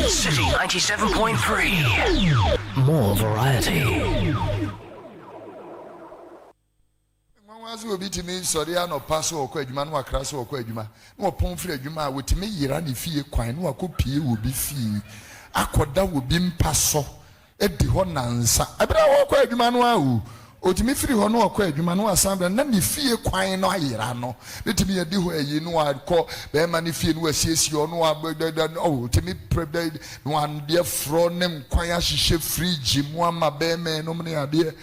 City 97.3. More variety. Will be to me, Soriano pass or Quedman or Crass or Quedma. No pomfrey, you might with me, Irani fee, quine, or copy will be fee. Aquada would be passo. Edi honansa. Abra wo kwa adwuma no awu. Otimi firi ho no kwa adwuma no asamba na ne fie kwan no ayera no. Netimi edi ho ayi no akọ be ma ne fie no asiesie no abeda no otimi prebed no ande fro ne nkwan ahihye fridge mu ama be me no ne ade.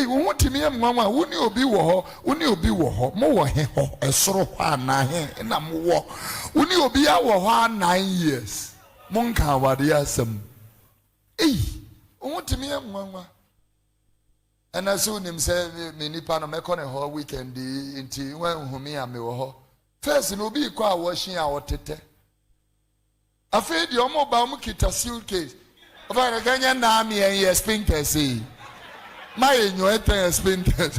Wo timi amwa wo ni obi wo ho, wo ni obi wo ho. Mo wo he ho esoro ho ana he na mo wo. Wo ni obi a wo ho 9 years. Monka wade asem. Want to me, and as soon as say many Panorama whole weekend into when whom me and me were first, no be quite washing our tete. I fed your mobile mukita suitcase of a Ghanaian army and yes, spinters. My in your spinters.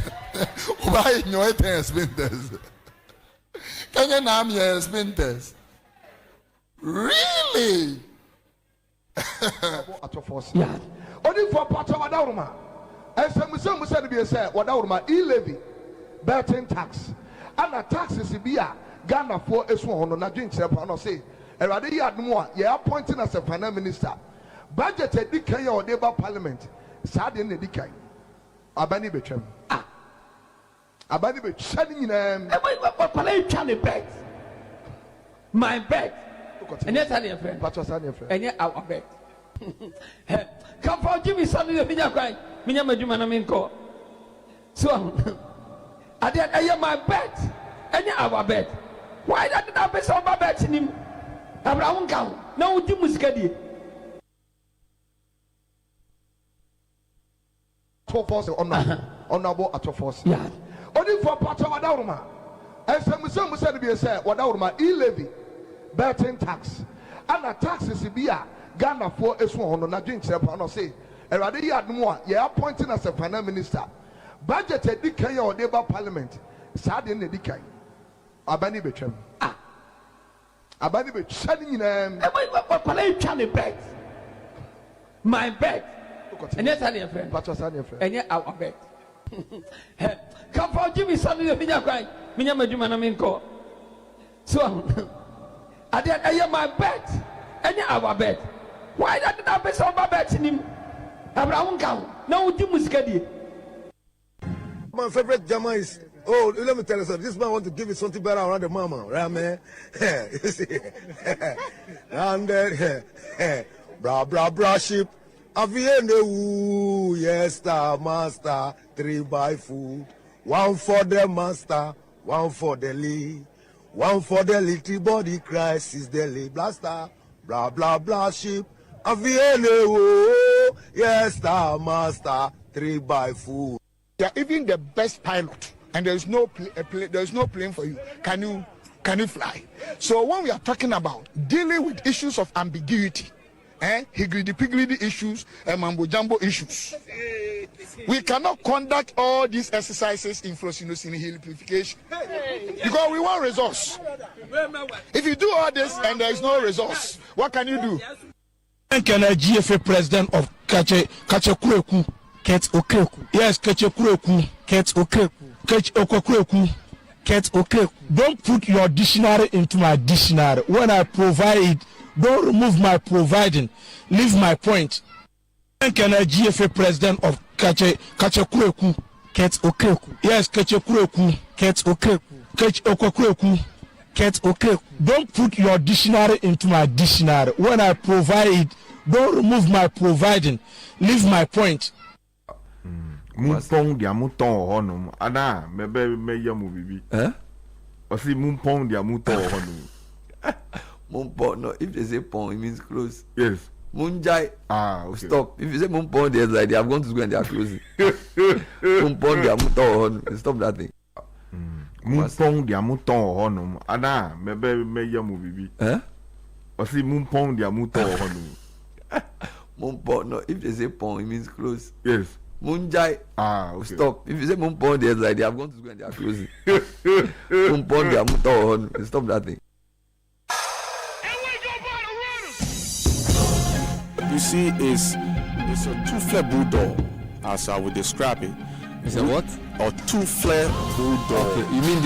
Why in your spinters? Ghanaian army and spinters. Really? Yeah. Only for part of Wadawma. And some said to be said, Wadawma, e-levy, betting tax. And the taxes be a Ghana for a swan on a drink, say, and rather you had more, you are appointing as a finance minister. Budget a decay or neighbor parliament, sad in the decay. Abani Bechem. Abani Bechem, and bed. My bed. And that's your friend. But what's your friend? And yet our bed. Come for Jimmy Sunday, Minya cry, Minya Majumana Minko. So I did my bet, and our bet. Why did I bet on my bet in him? Abraham count, no Jimus Gadi. 12 force honorable at 12 force. Yeah. Only for part of Wadawma. And some said to be said, Wadawma, e-levy, betting tax. And the taxes be a Ghana for a swan on a drink, say, and rather you had more, you are appointing as a finance minister. Budget a decay or neighbor parliament, sad in the decay. Abani Bechem. Abani Bechem, and bed. My bed. And that's your friend. But what's your friend? And yet our bed. Come for Jimmy Sunday, Minya cry, Minya Majumana Minko. So I did my bet, and our bet. Why did I bet on my bet in him? Abraham count, no Jimus Gadi. My favorite Jama is, oh, let me tell you something. This man want to give you something better around the mama, right, man? You see, and then, bra ship. Avienne, yes, star, master, 3 by food. 1 for the master, 1 for the lead. 1 for the little body crisis, the lead blaster. Bra ship. Avienne, yes, star, master, 3 by food. Yeah, even the best pilot, and there is no plane for you. Can you fly? So when we are talking about dealing with issues of ambiguity, higgledy-piggledy issues and mambo-jumbo issues, we cannot conduct all these exercises in simplification because we want results. If you do all this and there is no results, what can you do? Can a GFA president of Kachakureku, Ket Okeku? Yes, Kachakureku, Ket Okeku, Kach Okokureku, Ket Okeku. Don't put your dictionary into my dictionary. When I provide, don't remove my providing. Leave my point. Can a GFA president of Kachakureku, Ket Okeku? Yes, Kachakureku, Ket Okeku, Kach Okokureku. Don't put your dictionary into my dictionary. When I provide, don't remove my providing. Leave my point. Mumpong dia muton honum. Ada me yamu bibi. Osi mumpong dia muton honum. Mumpong, no, if they say pong, it means close. Yes. Munjai. Okay. Stop. If you say mumpong, there's like they have gone to school and they are closing. Mumpong dia muton honum. Stop that thing. Mumpong dia muton honum. Ada me yamu bibi. Osi mumpong dia muton honum. Mumpong, no, if they say pong, it means close. Yes. Munjai. Okay. Stop. If you say mumpong, there's like they have gone to school and they are closing. Mumpong dia muton honum. Stop that thing. you see, it's a two-flair bulldog, as I would describe it. It's a what? A two-flair bulldog. Okay. You mean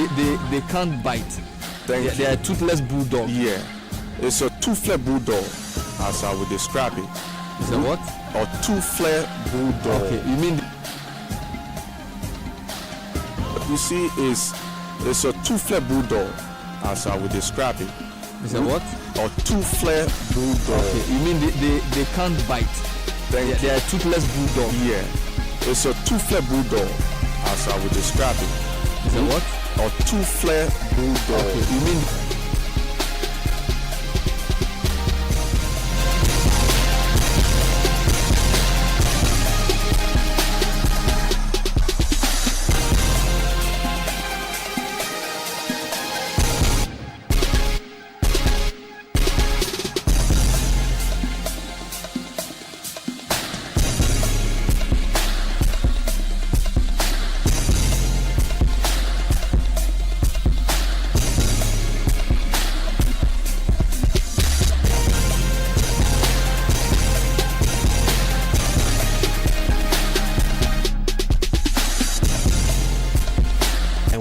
they can't bite? They are toothless bulldog. Yeah, it's a two-flair bulldog, as I would describe it. It's a what? A two-flair bulldog. Okay. You mean? You see, it's a two-flair bulldog, as I would describe it. It's a what? A two-flair bulldog. Okay. You mean they can't bite? They are toothless bulldog. Yeah, it's a two-flair bulldog, as I would describe it. It's a what? A two-flair bulldog. Okay. You mean?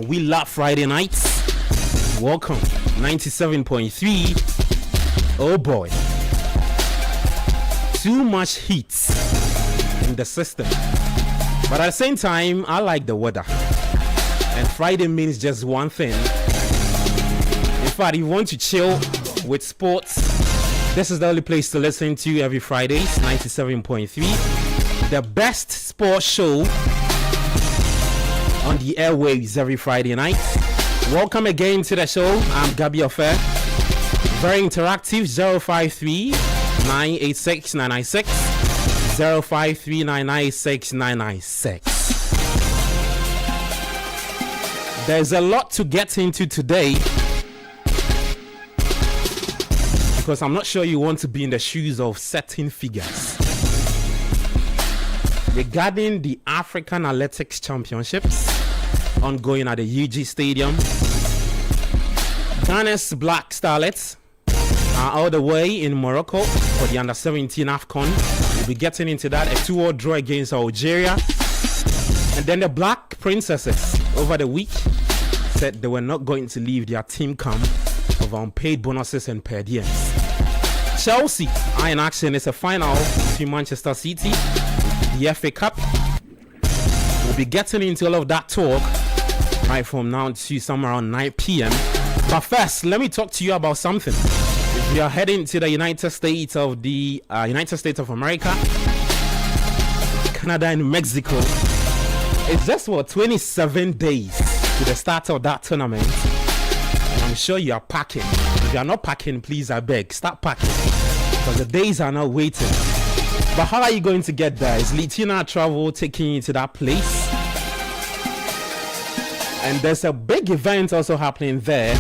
We love Friday nights. Welcome, 97.3. Oh boy, too much heat in the system, but at the same time, I like the weather. And Friday means just one thing. In fact, if you want to chill with sports, this is the only place to listen to every Fridays. 97.3, the best sports show on the airwaves every Friday night. Welcome again to the show. I'm Gabi Affair. Very interactive. 053 986 996 053 996 996. There's a lot to get into today, because I'm not sure you want to be in the shoes of certain figures regarding the African Athletics Championships ongoing at the UG Stadium. Ghana's Black Starlets are all the way in Morocco for the Under-17 AFCON. We'll be getting into that. A 2-2 draw against Algeria. And then the Black Princesses over the week said they were not going to leave their team camp of unpaid bonuses and per diems. Chelsea are in action. It's a final between Manchester City, the FA Cup. We'll be getting into all of that talk right from now to somewhere around 9 p.m. But first, let me talk to you about something. If you are heading to the United States of America, Canada and Mexico, it's just 27 days to the start of that tournament. And I'm sure you are packing. If you are not packing, please, I beg, start packing, because the days are not waiting. But how are you going to get there? Is Litina Travel taking you to that place? And there's a big event also happening there.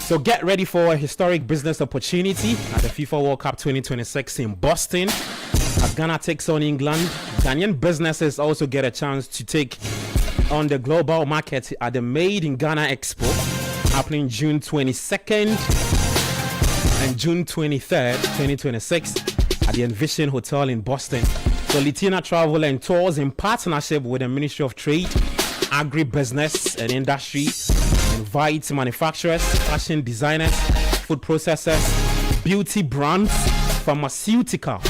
So get ready for a historic business opportunity at the FIFA World Cup 2026 in Boston. As Ghana takes on England, Ghanaian businesses also get a chance to take on the global market at the Made in Ghana Expo, happening June 22nd and June 23rd, 2026 at the Envision Hotel in Boston. So Litina Travel and Tours, in partnership with the Ministry of Trade, Agribusiness and Industry, invites manufacturers, fashion designers, food processors, beauty brands, pharmaceuticals,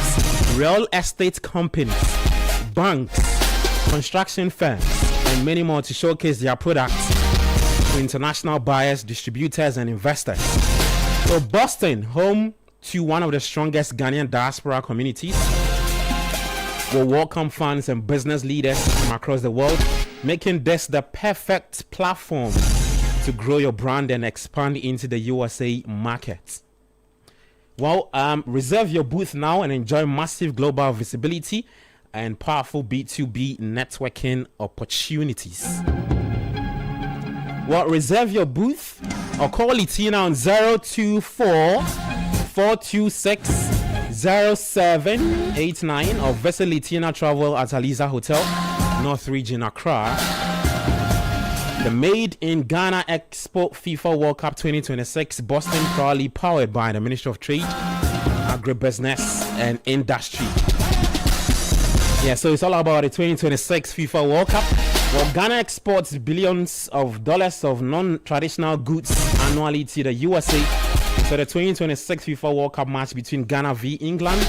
real estate companies, banks, construction firms, and many more to showcase their products to international buyers, distributors, and investors. So Boston, home to one of the strongest Ghanaian diaspora communities, will welcome fans and business leaders from across the world, making this the perfect platform to grow your brand and expand into the USA market. Well, reserve your booth now and enjoy massive global visibility and powerful B2B networking opportunities. Well, reserve your booth or call Litina on 024-426-0789 or visit Litina Travel at Aliza Hotel, North Region, Accra. The Made in Ghana Expo FIFA World Cup 2026 Boston, proudly powered by the Ministry of Trade, Agribusiness and Industry. Yeah, so it's all about the 2026 FIFA World Cup. Well, Ghana exports billions of dollars of non-traditional goods annually to the USA. So the 2026 FIFA World Cup match between Ghana v England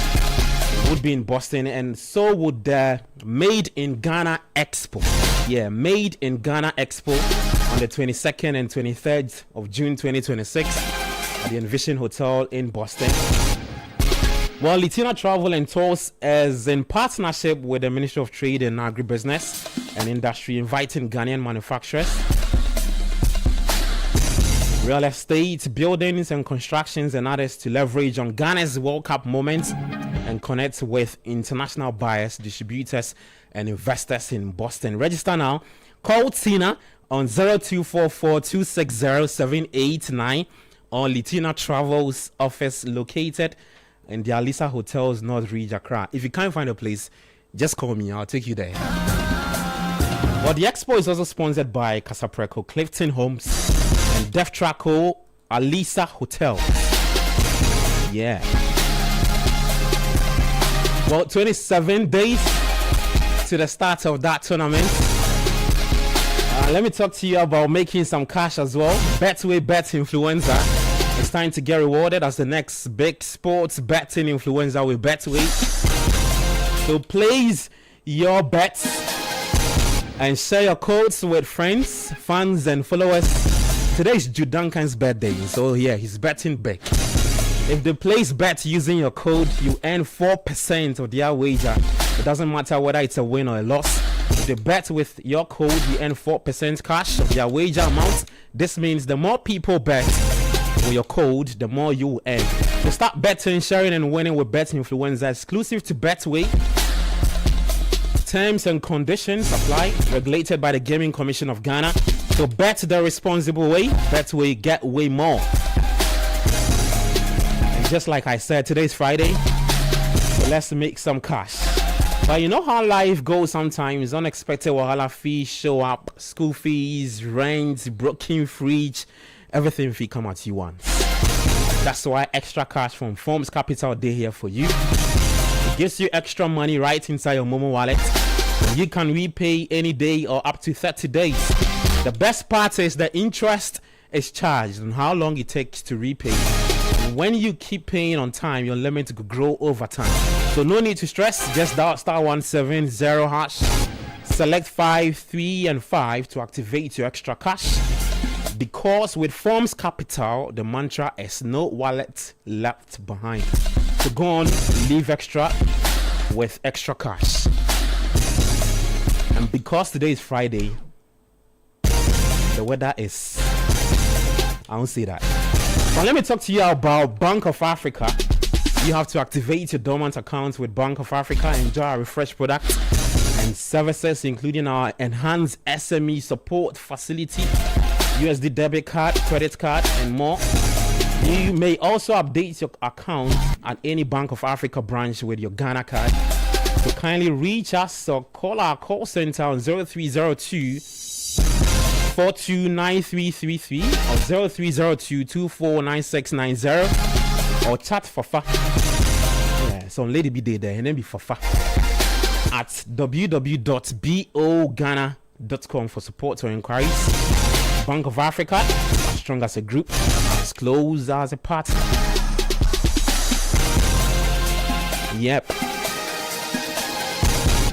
would be in Boston, and so would the Made in Ghana Expo. Yeah, Made in Ghana Expo on the 22nd and 23rd of June 2026 at the Envision Hotel in Boston. Well, Litina Travel and Tours is in partnership with the Ministry of Trade and Agribusiness and Industry, inviting Ghanaian manufacturers, real estate, buildings and constructions and others to leverage on Ghana's World Cup moments and connect with international buyers, distributors and investors in Boston. Register now. Call Tina on 0244-260-789 or Litina Travel's office located in the Alisa Hotels, North Ridge, Accra. If you can't find a place, just call me. I'll take you there. Well, the expo is also sponsored by Casapreco, Clifton Homes, and Def Traco, Alisa Hotels. Yeah. Well, 27 days to the start of that tournament. Let me talk to you about making some cash as well. Betway Bet Influencer. It's time to get rewarded as the next big sports betting influencer with Betway. So place your bets and share your codes with friends, fans, and followers. Today is Jude Duncan's birthday, so yeah, he's betting big. If they place bet using your code, you earn 4% of their wager. It doesn't matter whether it's a win or a loss. If they bet with your code, you earn 4% cash of their wager amount. This means the more people bet with your code, the more you will earn. To start betting, sharing, and winning with Bet Influencer, exclusive to Betway. Terms and conditions apply. Regulated by the Gaming Commission of Ghana. So bet the responsible way. Betway, get way more. And just like I said, today's Friday, so let's make some cash. But you know how life goes sometimes. Unexpected wahala fees show up. School fees, rent, broken fridge. Everything fee come at you once. That's why extra cash from Forms Capital Day here for you. It gives you extra money right inside your Momo wallet. You can repay any day or up to 30 days. The best part is the interest is charged on how long it takes to repay. And when you keep paying on time, your limit will grow over time. So no need to stress. Just dial *170 hash. Select 5, 3, and 5 to activate your extra cash. Because with Forms Capital, the mantra is no wallet left behind. So go on, leave extra with extra cash. And because today is Friday, the weather is... I won't say that. But let me talk to you about Bank of Africa. You have to activate your dormant account with Bank of Africa. Enjoy our refreshed products and services, including our enhanced SME support facility, USD debit card, credit card, and more. You may also update your account at any Bank of Africa branch with your Ghana card. So kindly reach us or call our call center on 0302 429333 or 0302 249690 or chat Fafa. Yeah, so Lady B Day there and then be Fafa at www.boghana.com for support or inquiries. Bank of Africa, as strong as a group, as close as a partner. Yep.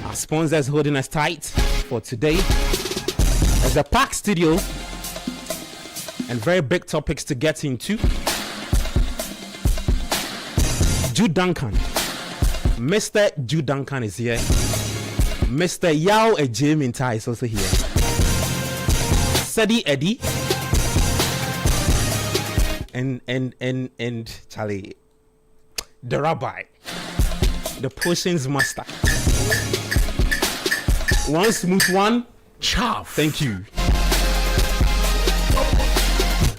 Our sponsors holding us tight for today. There's a packed studio and very big topics to get into. Jude Duncan. Mr. Jude Duncan is here. Mr. Yao Ejiminta is also here. Sadi Eddie and Charlie, the rabbi, the potions master. One smooth one, chaff. Thank you.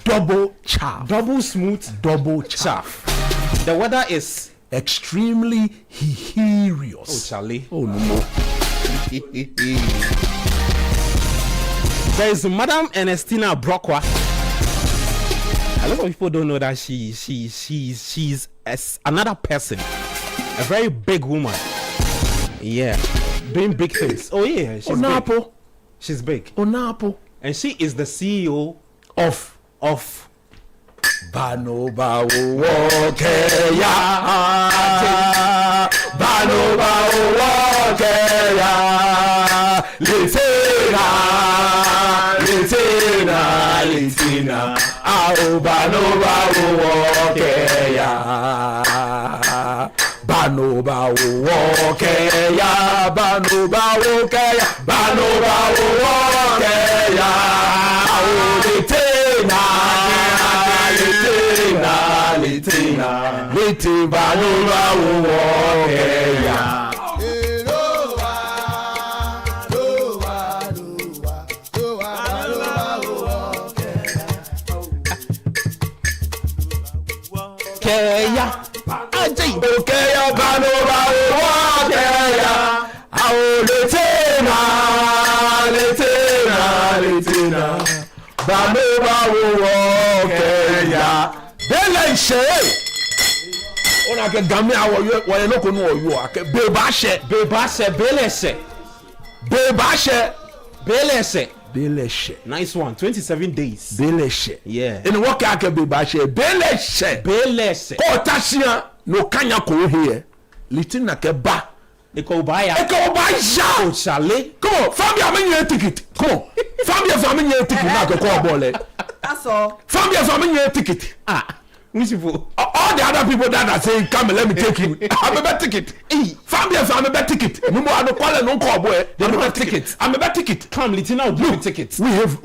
Double chaff. Double smooth, Double chaff. The weather is extremely hilarious. Charlie. Oh no. There is Madam Ernestina Brocqua. A lot of people don't know that she's another person, a very big woman. Yeah, doing big things. Oh yeah, she's big. She's big. Onapo. And she is the CEO of Bano Bawo Keya. Bano Bawo Keya. Litina. Ao Bano Bawo Keya. Bano Bawo Keya. Bano Bawo Keya. Bano Bawo Keya. Ao Litina Bano Bawo Keya. Keya Ajay Keya Bano Bawo Keya. Ao Litina Bano Bawo Keya. Belenche ona ke game awo yo no ko no yo ake beba she beleshe. Nice one. 27 days. Beleshe. Yeah. In what ake beba she beleshe ko tasia no kanya ko here litina ke ba Ekobaya. Oh chale. Come on, Fabia me ticket. Come on. Fabia me ticket na ke ko bole. That's all. Fabia me ticket. All the other people that are saying, come and let me take you. I'm a better ticket. Fabia, I'm a better ticket. No more, I don't call it no call boy. I'm a better ticket. I'm a better ticket. Come, Litina, give me tickets. We have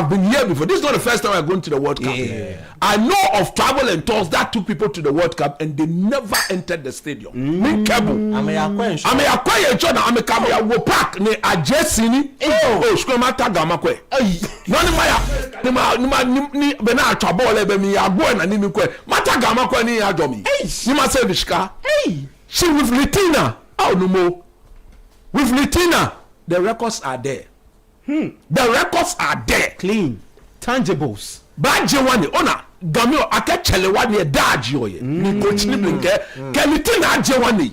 been here before. This is not the first time we're going to the World Cup. Yeah. I know of travel and tours that took people to the World Cup and they never entered the stadium. Me kebu. I'm a quiet Jordan. I'm a camera wo park ne ajesini. Oh, skromata gama kwe. Nani maya ni bena trouble be mi agbo na ni mi kwe. Mata gama kwe ni ajomi. Ni ma say bishka. She with Litina. Oh no more. With Litina, the records are there. The records are there. Clean. Tangibles. Baje wani ona gamio akechele wani daji oye. Ni coach ni blinke. Litina aje wani.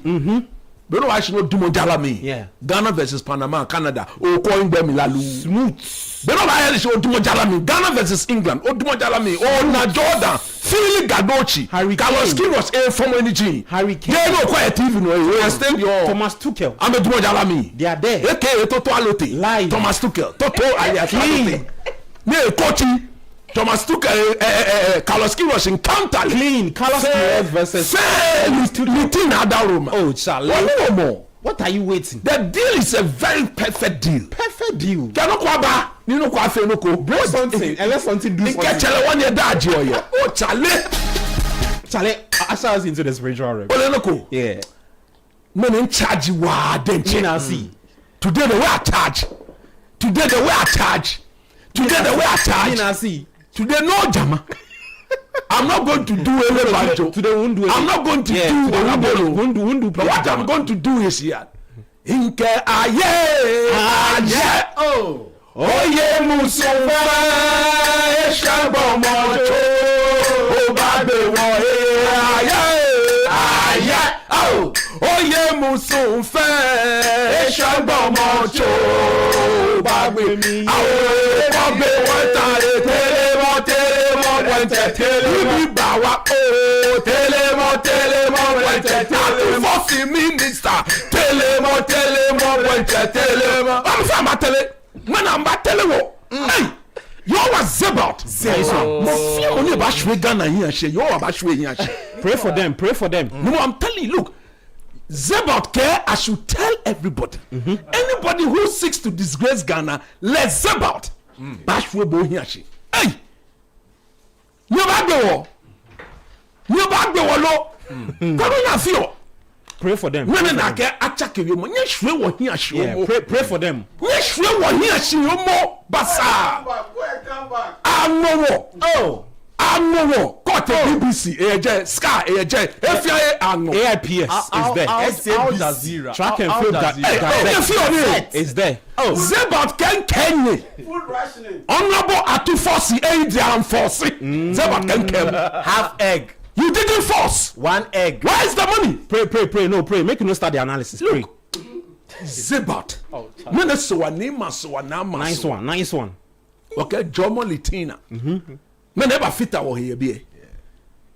But no, I should not do Mojalami. Yeah. Ghana versus Panama, Canada. Oh, calling them Lalu. Smooth. But no, I should do Mojalami. Ghana versus England. Oh, do Mojalami. Oh, na Jordan. Philly Gadochi. Harry Carlos Kane. was a from energy. Harry Kane. They no quiet TV no. You understand your Thomas Tuchel. I'm a do Mojalami. They are there. Okay, Toto Alote. Live. Thomas Tuchel. Toto Alote. Ne coachy. Thomas Tuchel, Carlos was encounter clean. Carlos versus Litina Daruma. Oh, Charlie. One more. What are you waiting? The deal is a very perfect deal. Perfect deal. Cannot kwaba. You know kwa fe no ko. Bring something. And let something do something. Ikechele one year daji oye. Oh, Charlie, usher us into the spiritual realm. Ole no ko. Yeah. Men in charge wa denche. Now see. Today the way I charge. Today the way I charge. Today the way I charge. Now see. Today no jama. I'm not going to do any banjo. Today won't do it. I'm not going to do won't but what I'm going to do is here. Inke aye. Oh. Oye musufa eshabo mojo. Obabe wo aye. Oh. Oye musufa eshabo mojo. Obabe mi. Obabe wanta telemo wente bawa oh telemo wente force minister telemo wente telemo I'm from tele when I'm tele wo hey you was about say only about shwe Ghana here she you about shwe here pray for them no I'm telling you look Zebat care I should tell everybody anybody who seeks to disgrace Ghana let Zebat bashwe bo here she hey you back the wall. Come on, feel. Pray for them. No, attack you. You sure what here, sure. Pray for them. You sure what here, sure more. Basa. I'm no more. Oh, I'm no more. BBC, AJ, Sky, AJ, FIA, and AIPS is there. Al Jazeera. Track and field is there. Oh, Zebat Ken Kenny. Food rationing. Honorable Atufosi, Adrian Fosi. Zebat Ken Ken. Half egg. You didn't force. 1 egg. Where is the money? Pray. No, pray. Make you no start the analysis. Pray. Zebat. Nice one. Okay, Jomo Litina. Me never fit our here be.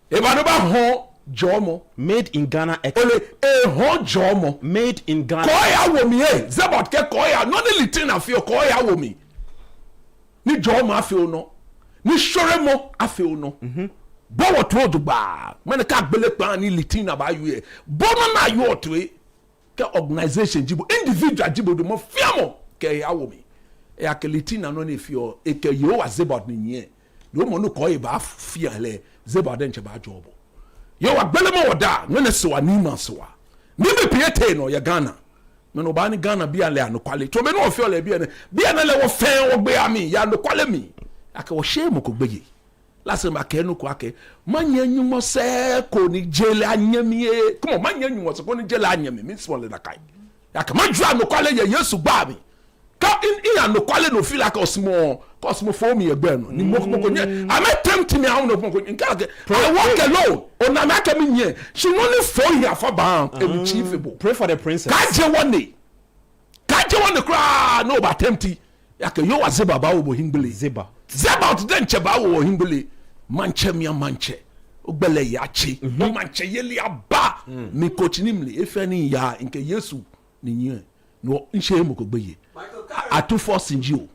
Eba never ho Jomo made in Ghana. Ole ho Jomo made in Ghana. Koya wo mi Zebat ke koya no ni Litina feel koya wo mi. Ni Jomo afio no. Ni Shoremo afio no. Bo to do ba. Me ka gbele pa ni Litina ba you. Bo na you to e ke organization jibo individual jibo do mo fiamo ke ya wo mi. E akelitina no ne fio e ke yo wa Zebat ni nye. No mo no koy ba fia le Zebat den che ba job. Yo wa gbele mo woda no ne so ani ma so wa. Ni be piete no ya Ghana. Me no ba ni Ghana bia le ano kwale. To me no fio le bia na le wo fen wo gbe ami ya no kwale mi. Aka wo shame ko gbeye. Last ma ke no ko ake. Manya nyumo se ko ni jele anyamie. Come on manya nyumo se ko ni jele anyame. Me so le da kai. Aka ma dra no kwale ye Yesu gba mi. Ka in no kwale no feel like osmo for me egbe no ni moko nye am tempting me how no moko nke I walk alone ona ma ka me nye she only for here for ban achievable. Pray for the princess ka je one cry no ba tempting yake yo wa zeba ba wo himbele zeba out den che ba wo himbele manche ogbele ya chi no manche yeli aba mi coach nimle efeni ya nke Yesu ni nye no nche moko gbeye atu force nji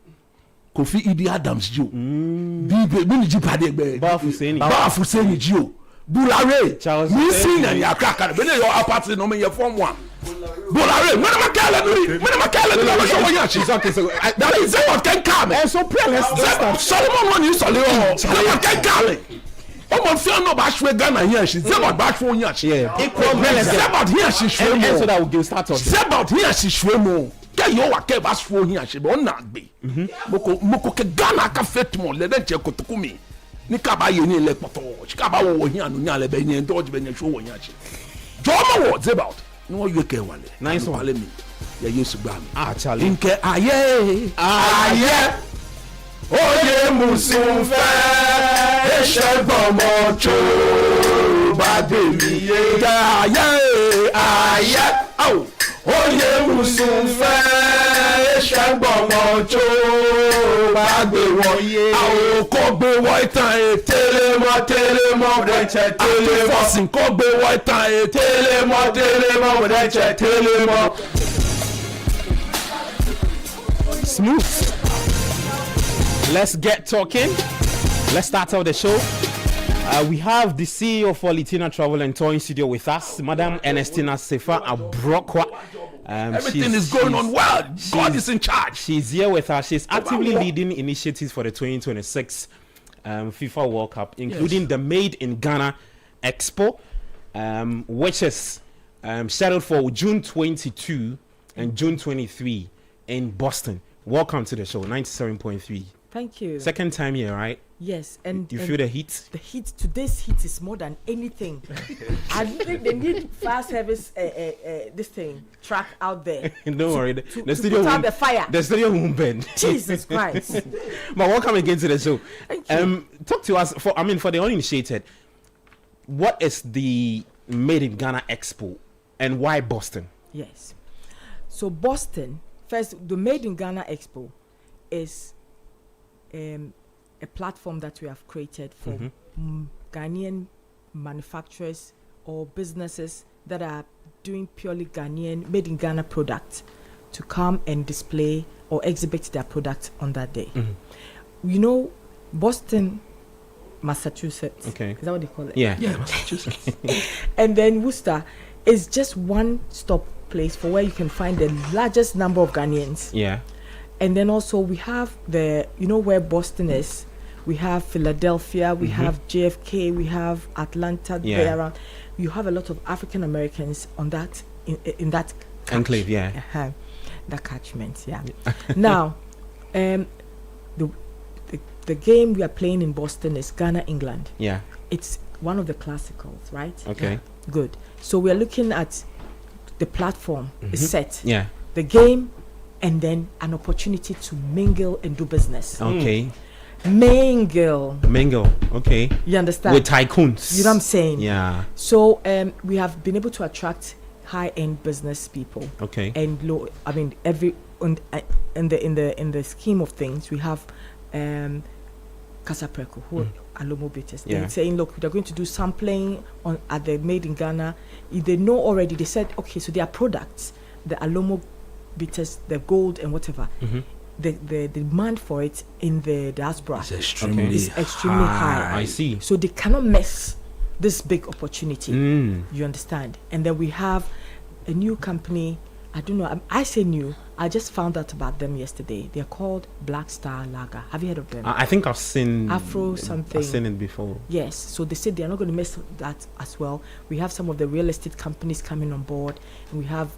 Kofi Idi Adams ji o bi ji pade egbe ba Fuseni ji o Bulare mi sin na ya kaka be your apartment no me ye form one Bulare when am kala no show ya chi so that is what can come and so prayerless Solomon one you solid o can come Omo fi no ba shwe Ghana here she Zebat ba shwe nya she Zebat here she shwe mo so that will give start on Zebat here she shwe mo ke yo wa ke ba shwe here she be na gbe moko ke Ghana ka fet mo le den che kotukumi ni ka ba ye ni le poto ka ba wo here no nya le be ni ndo be nya shwe wo nya she Jomo wo Zebat no you ke wale nice one wale mi ya Yesu gba mi Charlie nke aye oye musunfe esegbomo cho bagbe mi ye aye au oye musunfe esegbomo cho bagbe wo ye au ko gbe wo itan telemo reche telemo fosin ko gbe wo itan telemo reche telemo smooth. Let's get talking. Let's start out the show. We have the CEO for Litina Travel and Touring Studio with us, Madam Ernestina Sefa Abrokwa. Everything is going on well. God is in charge. She's here with us. She's actively leading initiatives for the 2026 FIFA World Cup, including the Made in Ghana Expo, which is scheduled for June 22 and June 23 in Boston. Welcome to the show, 97.3. Thank you. Second time here, right? Yes, and you feel the heat? The heat, today's heat is more than anything. I think they need fire service, this thing, track out there. Don't worry, the studio put out the fire. The studio won't bend. Jesus Christ. But welcome again to the show. Thank you. Talk to us, for the uninitiated, what is the Made in Ghana Expo and why Boston? Yes. So Boston, first, the Made in Ghana Expo is a platform that we have created for Ghanaian manufacturers or businesses that are doing purely Ghanaian, made in Ghana products to come and display or exhibit their products on that day. You know, Boston, Massachusetts. Okay. Is that what they call it? Yeah, Massachusetts. And then Worcester is just one stop place for where you can find the largest number of Ghanaians. Yeah. And then also we have where Boston is. We have Philadelphia, we have JFK, we have Atlanta there around. You have a lot of African Americans on that in that enclave, that catchment, Now, the game we are playing in Boston is Ghana, England. Yeah. it's one of the classicals, right? Okay. Good. So we are looking at the platform is set. Yeah. The game, and then an opportunity to mingle and do business. Okay. Mingle. Okay. You understand? With tycoons. You know what I'm saying? Yeah. So we have been able to attract high-end business people. Okay. And low. I mean, in the scheme of things, we have Kasapreko, who are Alomo bitters. They're saying, look, they're going to do sampling at the Made in Ghana. If they know already, they said, okay, so their products, the Alomo bitters, the gold and whatever. The demand for it in the diaspora is extremely high. I see. So they cannot miss this big opportunity. You understand? And then we have a new company. I don't know. I say new. I just found out about them yesterday. They're called Black Star Lager. Have you heard of them? I think I've seen Afro something. I've seen it before. Yes. So they said they're not going to miss that as well. We have some of the real estate companies coming on board. And we have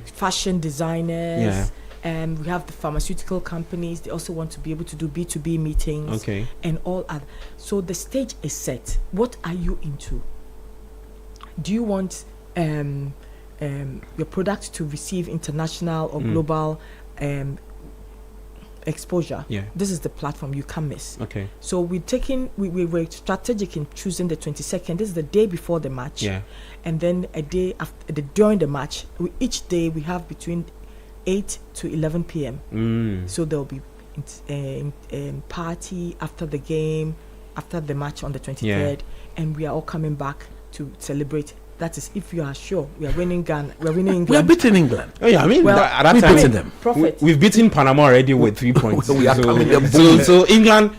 fashion designers. Yeah. And we have the pharmaceutical companies. They also want to be able to do B2B meetings. Okay. And all other. So the stage is set. What are you into? Do you want your product to receive international or global exposure? Yeah. This is the platform you can't miss. Okay. So we were strategic in choosing the 22nd. This is the day before the match. Yeah. And then a day after, during the match, each day we have between 8 to 11 p.m. So there'll be party after the game, after the match on the 23rd, and we are all coming back to celebrate. That is, if you are sure we are winning Ghana, we are winning England. We are beating England. Oh yeah, I mean, well, at that we've time, beaten them. We've beaten Panama already with 3 points. We are coming them. So England,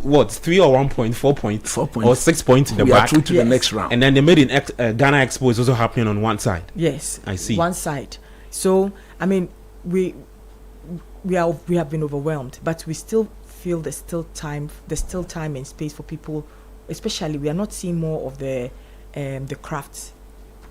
what, 3 or 1 point, 4 points, 4 points, or 6 points in the we back. are through to the next round. And then they made in Ghana Expo is also happening on one side. Yes, I see. One side. So I mean, we have been overwhelmed, but we still feel there's still time and space for people. Especially, we are not seeing more of the crafts,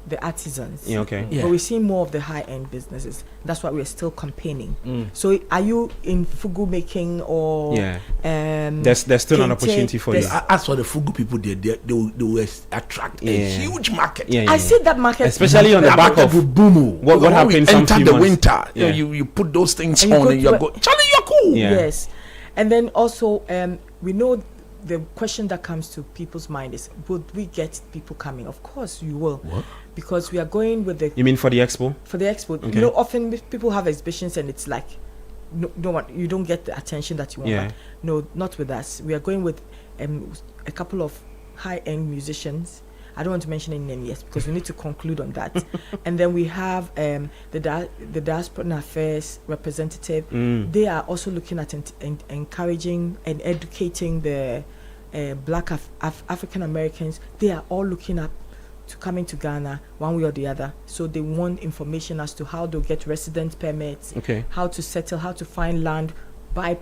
the artisans. Yeah, okay. But we're seeing more of the high-end businesses. That's why we're still campaigning. So are you in fugu making or there's still an opportunity for you. As for the fugu people, they will attract a huge market. I see that market, especially on the back of Bumu. What happened? Enter the winter. You put those things on and you're good. Charlie, you're cool. Yes, and then also we know the question that comes to people's mind is, would we get people coming? Of course you will. What? Because we are going with the... You mean for the expo? For the expo. Okay. You know, often people have exhibitions and it's like, no one, you don't get the attention that you want. Yeah. No, not with us. We are going with a couple of high-end musicians. I don't want to mention any name yet because we need to conclude on that. And then we have the Diaspora Affairs representative. They are also looking at encouraging and educating the Black African Americans. They are all looking at to coming to Ghana one way or the other. So they want information as to how to get resident permits, how to settle, how to find land, buy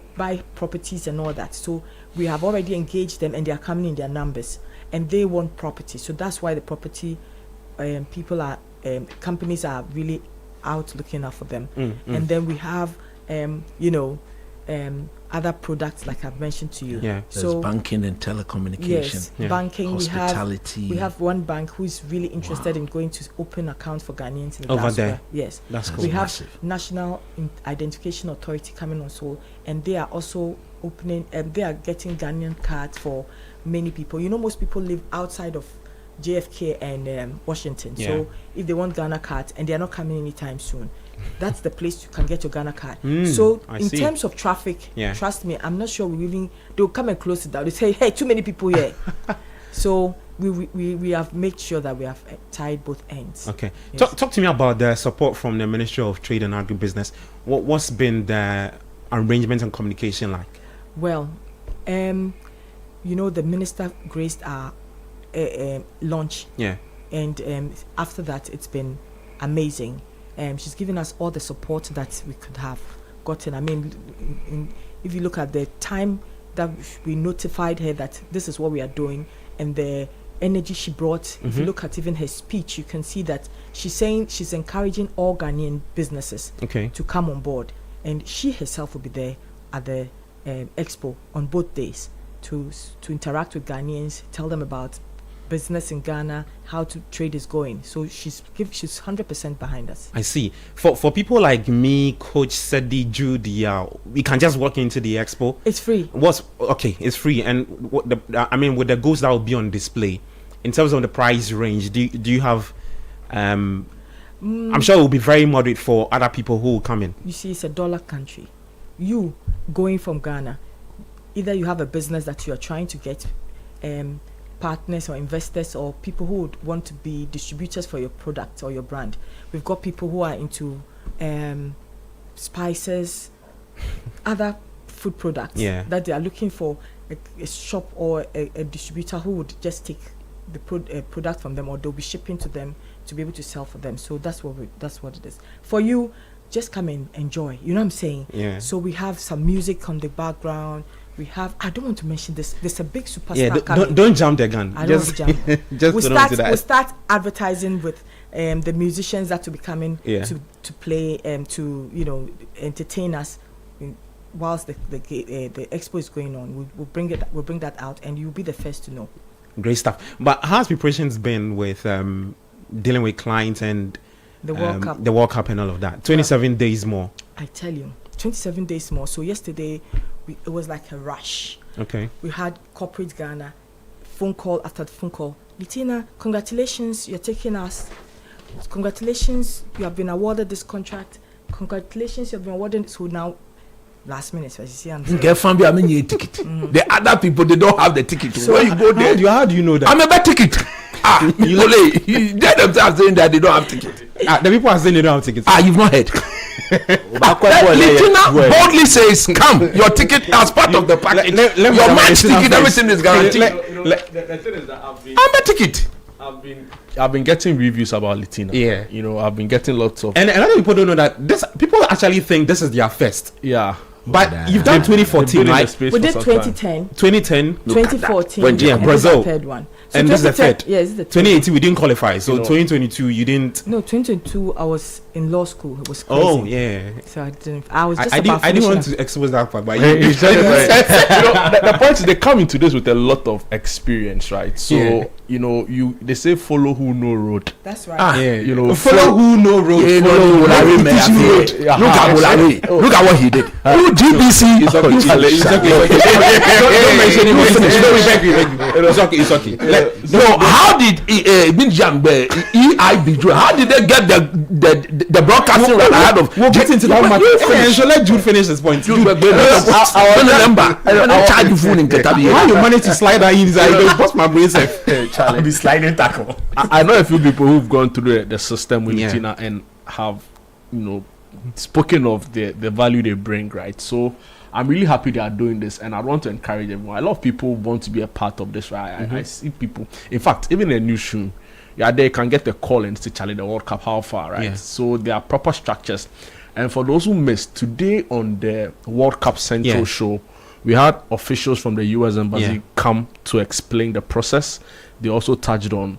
properties and all that. So we have already engaged them and they are coming in their numbers. And they want property, so that's why the property people are companies are really out looking out for them. And then we have other products like I've mentioned to you. There's so banking and telecommunication. Yes, banking. Hospitality. We have one bank who is really interested in going to open accounts for Ghanaians in the over diaspora. there. Yes, that's cool. We have National Identification Authority coming on soul, and they are also opening. They are getting Ghanaian cards for many people. You know, most people live outside of JFK and Washington. So if they want Ghana cards and they are not coming anytime soon, that's the place you can get your Ghana card. So in terms of traffic, trust me, I'm not sure they'll come and close it down. They say, hey, too many people here. So we have made sure that we have tied both ends. Okay. Yes. Talk to me about the support from the Ministry of Trade and Agribusiness. What's been the arrangement and communication like? Well, you know, the minister graced our launch. And after that, it's been amazing. She's given us all the support that we could have gotten. I mean, if you look at the time that we notified her that this is what we are doing and the energy she brought, if you look at even her speech, you can see that she's saying she's encouraging all Ghanaian businesses to come on board. And she herself will be there at the expo on both days to interact with Ghanaians, tell them about business in Ghana, how to trade is going. So she's 100% behind us. I see. For people like me, Coach Sedi, Judy, we can just walk into the expo. It's free. It's free. And with the goods that will be on display, in terms of the price range, do you have? I'm sure it will be very moderate for other people who will come in. You see, it's a dollar country. You going from Ghana, either you have a business that you are trying to get partners or investors or people who would want to be distributors for your product or your brand. We've got people who are into spices, other food products that they are looking for a shop or a distributor who would just take the product from them, or they'll be shipping to them to be able to sell for them. So that's what it is. For you, just come and enjoy. You know what I'm saying? Yeah. So we have some music on the background. We have, I don't want to mention this. There's a big superstar coming. Don't jump the gun. I don't want to jump. We'll start advertising with the musicians that will be coming to play to entertain us whilst the expo is going on. We'll bring that out, and you'll be the first to know. Great stuff. But how's preparations been with dealing with clients and the World Cup? The World Cup and all of that. 27 days more. I tell you, 27 days more. So yesterday, it was like a rush. Okay. We had corporate Ghana, phone call after phone call. Litina, congratulations, you're taking us. Congratulations, you have been awarded this contract. Congratulations, you have been awarded. So now, last minute, as you see, get family, I mean, your ticket. The other people, they don't have the ticket. So when you go there, how do you know that? I'm a bad ticket. They themselves saying that they don't have ticket. The people are saying they don't have tickets. You've not heard. Litina boldly says, "Come, your ticket as part of the package. Your match ticket, everything is guaranteed." The thing is that I'm a ticket. I've been getting reviews about Litina. Yeah, you know, I've been getting lots of. And a lot of people don't know that this. People actually think this is their first. Yeah. But you've done 2014, right? We did 2010. 2014. Yeah, Brazil. Third one. So and this is the third. Yeah, this is the third. 2018 we didn't qualify. So 2022 you didn't. No, 2022 I was in law school. It was crazy. Oh yeah. So I didn't. I was just I didn't want to expose that part, but the point is they come into this with a lot of experience, right? So they say follow who know road. That's right. Follow who know road. Look at what he did. GBC. It's okay. So how did EIB? How did they get the broadcasting right ahead of? We'll get into that matter. So let Jude finish this point. How you manage to slide that inside? What's my brain say? The sliding tackle. I know a few people who've gone through the system with Litina and have, spoken of the value they bring, right? So I'm really happy they are doing this, and I want to encourage everyone. A lot of people want to be a part of this, right? I see people. In fact, even a new shoe, they can get a call and say, "Charlie, the World Cup, how far?" Right? Yeah. So there are proper structures. And for those who missed today on the World Cup Central show, we had officials from the U.S. Embassy come to explain the process. They also touched on,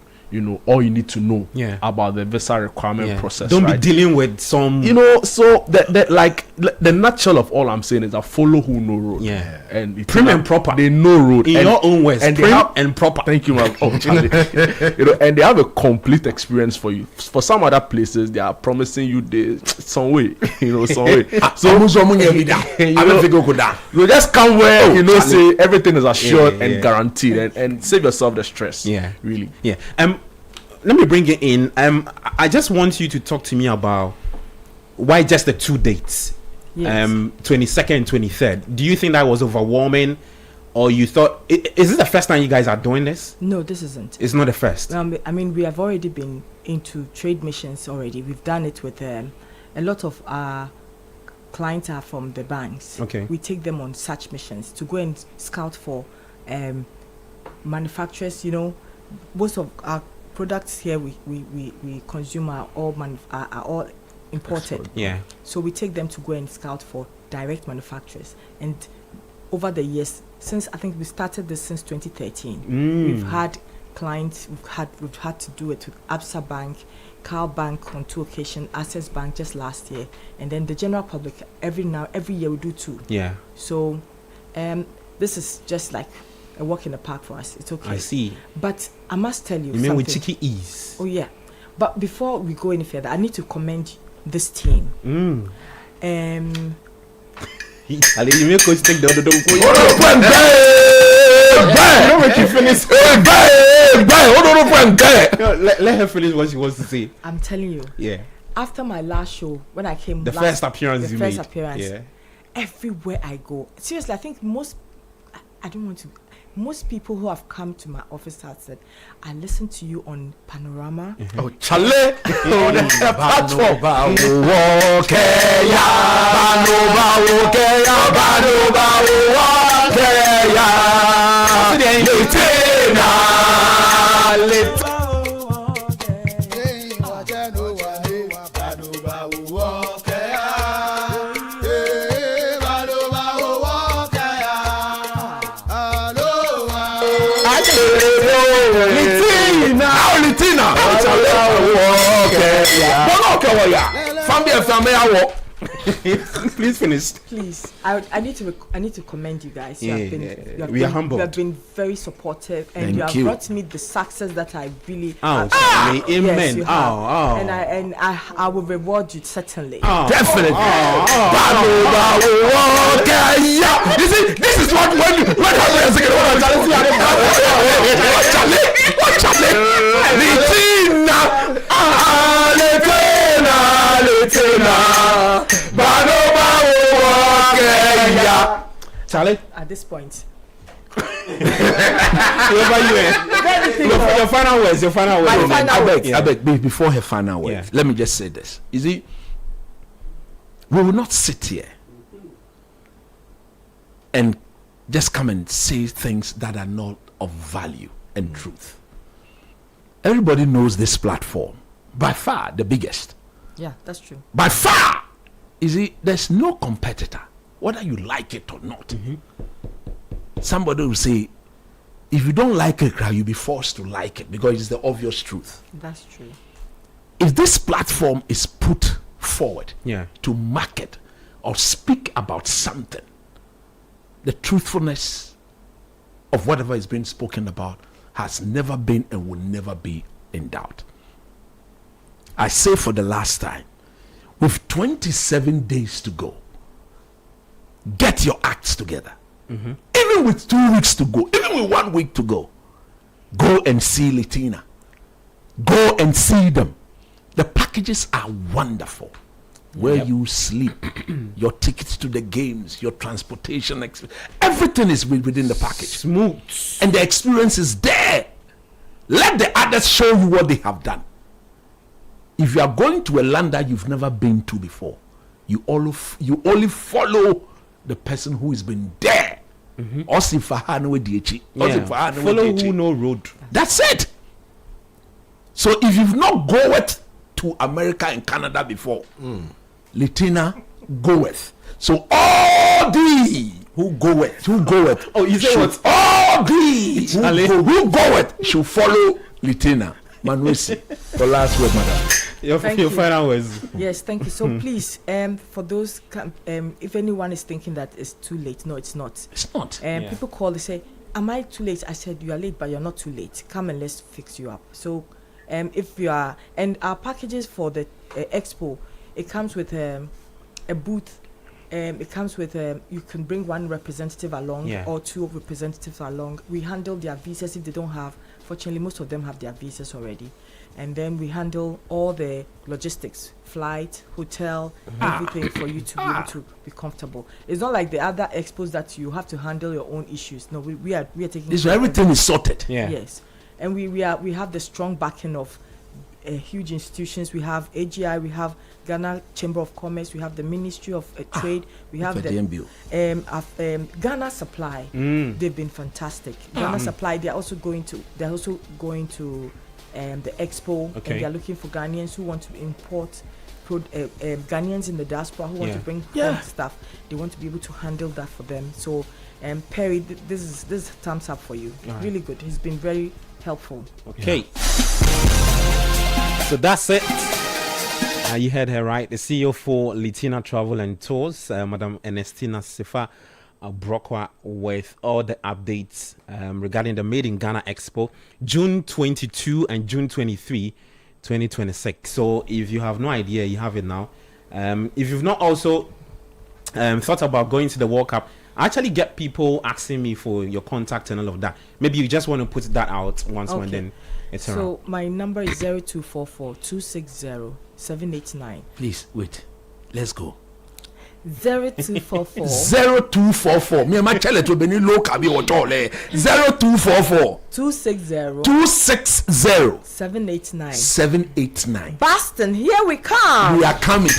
all you need to know about the visa requirement process. Don't be dealing with some. So the nutshell of all I'm saying is that follow who know road. Yeah. And prim and proper. They know road in your own words. And prim and proper. Thank you, man. Oh, Charlie. And they have a complete experience for you. For some other places, they are promising you some way. Some way. So you just come where say everything is assured and guaranteed, and save yourself the stress. Yeah. Really. Yeah. Let me bring it in. I just want you to talk to me about why just the 2 dates, 22nd and 23rd. Do you think that was overwhelming, or you thought is this the first time you guys are doing this? No, this isn't. It's not the first. I mean, we have already been into trade missions already. We've done it with a lot of our clients are from the banks. Okay. We take them on such missions to go and scout for manufacturers. Most of our products here we consume are all imported. Yeah. So we take them to go and scout for direct manufacturers. And over the years, since I think we started this since 2013, we've had clients. We've had to do it with Absa Bank, Carl Bank on 2 occasions, Access Bank just last year, and then the general public every year we do 2. Yeah. So, this is just like a walk in the park for us. It's okay. I see. But I must tell you mean something. with cheeky ease? Oh yeah. But before we go any further, I need to commend this team. Ali, you make us take the other door. Don't make you finish. Let her finish what she wants to say. I'm telling you. Yeah. After my last show, when I came, The first appearance you made. Yeah. Everywhere I go, seriously, I think I don't want to. Most people who have come to my office have said, I listen to you on Panorama. Oh, Chale! Oh, the platform. Please finish. Please, I need to commend you guys. We are humble. You have been very supportive, and you have brought me the success that I really. Amen. Yes, you have. And I will reward you certainly. Definitely. You see, this is what Charlie, at this point, your final words. I beg, before her final words, let me just say this. You see, we will not sit here and just come and say things that are not of value and truth. Everybody knows this platform, by far the biggest. Yeah, that's true. By far, you see, there's no competitor, whether you like it or not. Somebody will say, if you don't like a crowd, you'll be forced to like it because it's the obvious truth. That's true. If this platform is put forward to market or speak about something, the truthfulness of whatever is being spoken about has never been and will never be in doubt. I say for the last time, with 27 days to go, get your acts together. Even with 2 weeks to go, even with 1 week to go and see Litina. Go and see them. The packages are wonderful. Where you sleep, your tickets to the games, your transportation, everything is within the package. Smooth. And the experience is there. Let the others show you what they have done. If you are going to a land that you've never been to before, you only follow the person who has been there. Follow who know road. That's it. So if you've not goeth to America and Canada before, Litina goeth. So all thee who goeth. Oh, you say what? All thee who goeth should follow Litina. Manuesi, the last word, madam. Your final words. Yes, thank you. So please, for those, if anyone is thinking that it's too late, no, it's not. It's not. People call, they say, am I too late? I said, you are late, but you're not too late. Come and let's fix you up. So if you are, and our packages for the expo, it comes with a booth. It comes with you can bring one representative along or two representatives along. We handle their visas if they don't have. Fortunately, most of them have their visas already. And then we handle all the logistics, flight, hotel, everything for you to be able to be comfortable. It's not like the other expos that you have to handle your own issues. No, we are taking. So everything is sorted. Yes, and we have the strong backing of huge institutions. We have AGI, we have Ghana Chamber of Commerce, we have the Ministry of Trade, we have the Ghana Supply. They've been fantastic. Ghana Supply, they're also going to the expo, and they're looking for Ghanaians who want to import Ghanaians in the diaspora who want to bring home stuff. They want to be able to handle that for them. So Perry, this is thumbs up for you. Really good. He's been very helpful. So that's it. You heard her right. The CEO for Litina Travel and Tours, Madam Ernestina Sifa Brokwa with all the updates regarding the Made in Ghana Expo, June 22 and June 23, 2026. So if you have no idea, you have it now. If you've not also thought about going to the World Cup, I actually get people asking me for your contact and all of that. Maybe you just want to put that out once and then it's around. So my number is 0244 260 789. Please wait. Let's go. 0244 0244. Me ma chele to be ni local be otole. 0244 260 789. 789. Boston, here we come. We are coming.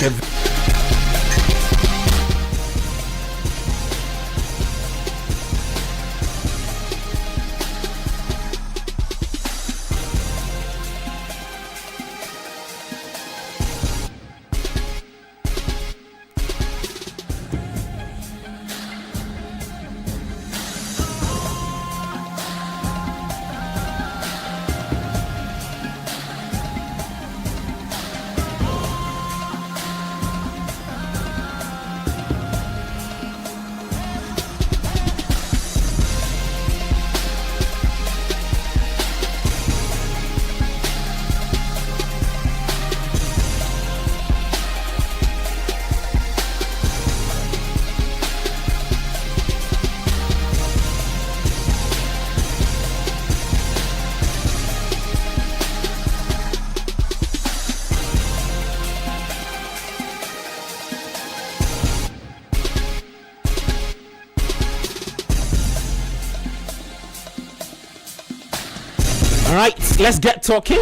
Alright, let's get talking.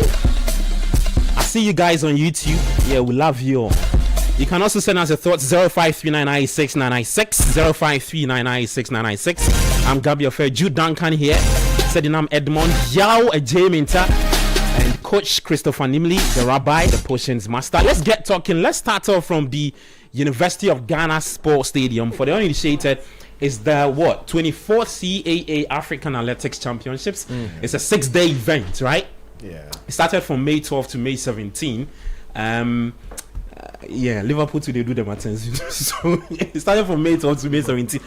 I see you guys on YouTube. Yeah, we love you all. You can also send us your thoughts 053996 053996 I'm Gabriel Fair, Jude Duncan here. Sedinam Edmond, Yao Ejaminta, and Coach Christopher Nimley, the rabbi, the potions master. Let's get talking. Let's start off from the University of Ghana Sports Stadium. For the uninitiated, is the 24th CAA African Athletics Championships. It's a 6-day event, right? Yeah. It started from May 12 to May 17. Liverpool today do the matins. So it started from May 12 to May 17.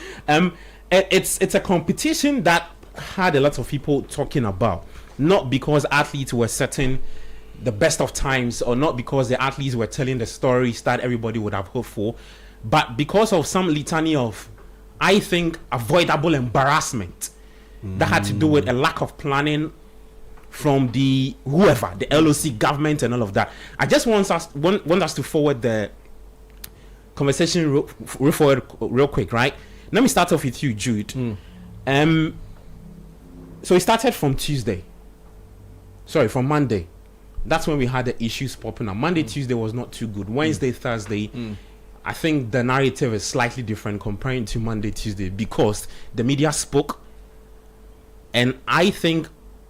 It's a competition that had a lot of people talking about, not because athletes were setting the best of times, or not because the athletes were telling the stories that everybody would have hoped for, but because of some litany of, I think, avoidable embarrassment that had to do with a lack of planning from the LOC government and all of that. I just want us to forward the conversation real quick, right? Let me start off with you, Jude. So it started from Monday. That's when we had the issues popping up. Monday, Tuesday was not too good. Wednesday, Thursday, I think the narrative is slightly different comparing to Monday, Tuesday, because the media spoke. And I think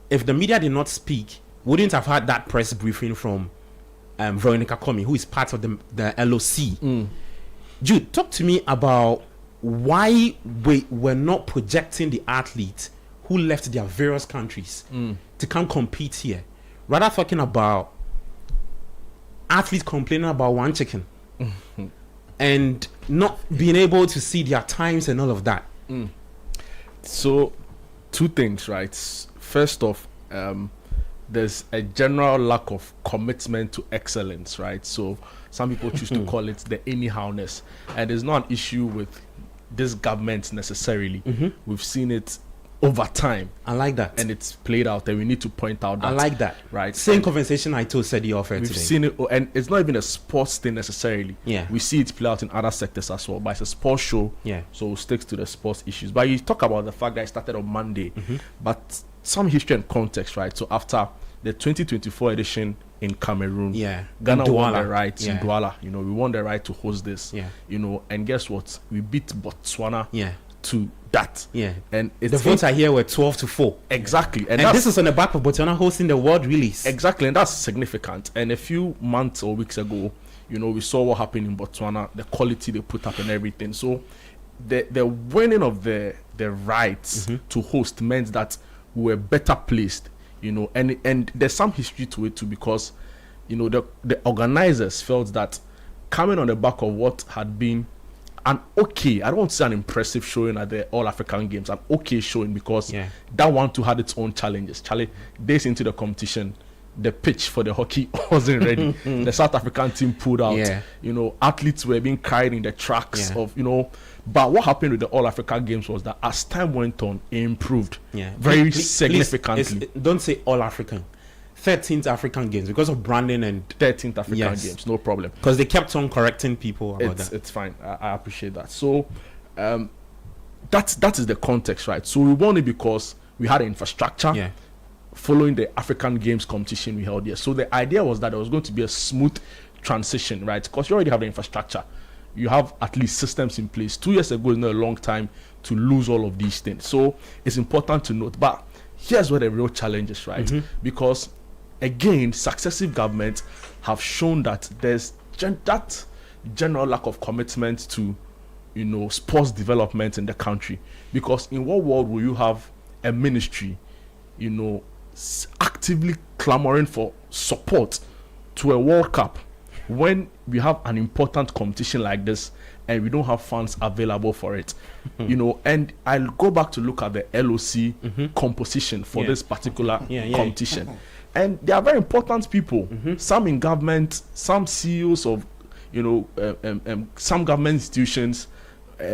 if the media did not speak, we wouldn't have had that press briefing from Veronica Komi, who is part of the LOC. Jude, talk to me about why we were not projecting the athletes who left their various countries to come compete here, rather talking about athletes complaining about one chicken and not being able to see their times and all of that. So, two things, right? First off, there's a general lack of commitment to excellence, right? So some people choose to call it the anyhowness, and it's not an issue with this government necessarily. We've seen it over time. I like that, and it's played out, and we need to point out that. I like that, right? Same conversation I told Sedi offered we've today. Seen it, and it's not even a sports thing necessarily. Yeah, we see it play out in other sectors as well, but it's a sports show. Yeah, so it sticks to the sports issues. But you talk about the fact that it started on Monday, but some history and context, right? So after the 2024 edition in Cameroon, Ghana won the right in Douala. We won the right to host this. And guess what? We beat Botswana. To that, and it's the votes are here were 12-4. Exactly, and this is on the back of Botswana hosting the world release. Exactly, and that's significant. And a few months or weeks ago, we saw what happened in Botswana, the quality they put up and everything. So the winning of the rights to host meant that we were better placed, and there's some history to it too, because the organizers felt that coming on the back of what had been an okay, I don't want to say an impressive showing at the All African Games, an okay showing, because that one too had its own challenges. Days into the competition, the pitch for the hockey wasn't ready. The South African team pulled out. You know, athletes were being carried in the tracks of, you know. But what happened with the All African Games was that as time went on, it improved very significantly. Don't say All African. 13th African Games because of branding and 13th African Games, no problem. Because they kept on correcting people about that. It's fine. I appreciate that. So that is the context, right? So we won it because we had infrastructure following the African Games competition we held here. So the idea was that there was going to be a smooth transition, right? Because you already have the infrastructure. You have at least systems in place. 2 years ago is not a long time to lose all of these things. So it's important to note. But here's where the real challenge is, right? Because again, successive governments have shown that there's that general lack of commitment to, you know, sports development in the country. Because in what world will you have a ministry, you know, actively clamoring for support to a World Cup when we have an important competition like this and we don't have funds available for it? You know, and I'll go back to look at the LOC composition for this particular competition. And they are very important people. Some in government, some CEOs of, you know, some government institutions,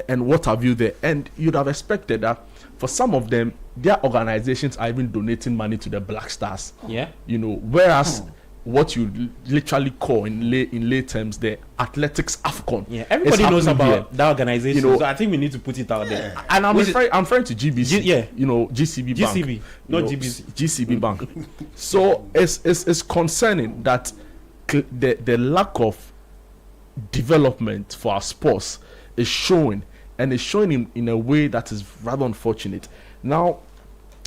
and what have you there. And you'd have expected that for some of them, their organizations are even donating money to the Black Stars. You know, whereas what you literally call in lay terms the athletics AFCON. Everybody knows about that organization. You know, so I think we need to put it out there. And I'm referring to GBC. You know, GCB Bank. Not GBC. GCB Bank. So it's concerning that the lack of development for our sports is showing, and it's showing in a way that is rather unfortunate. Now,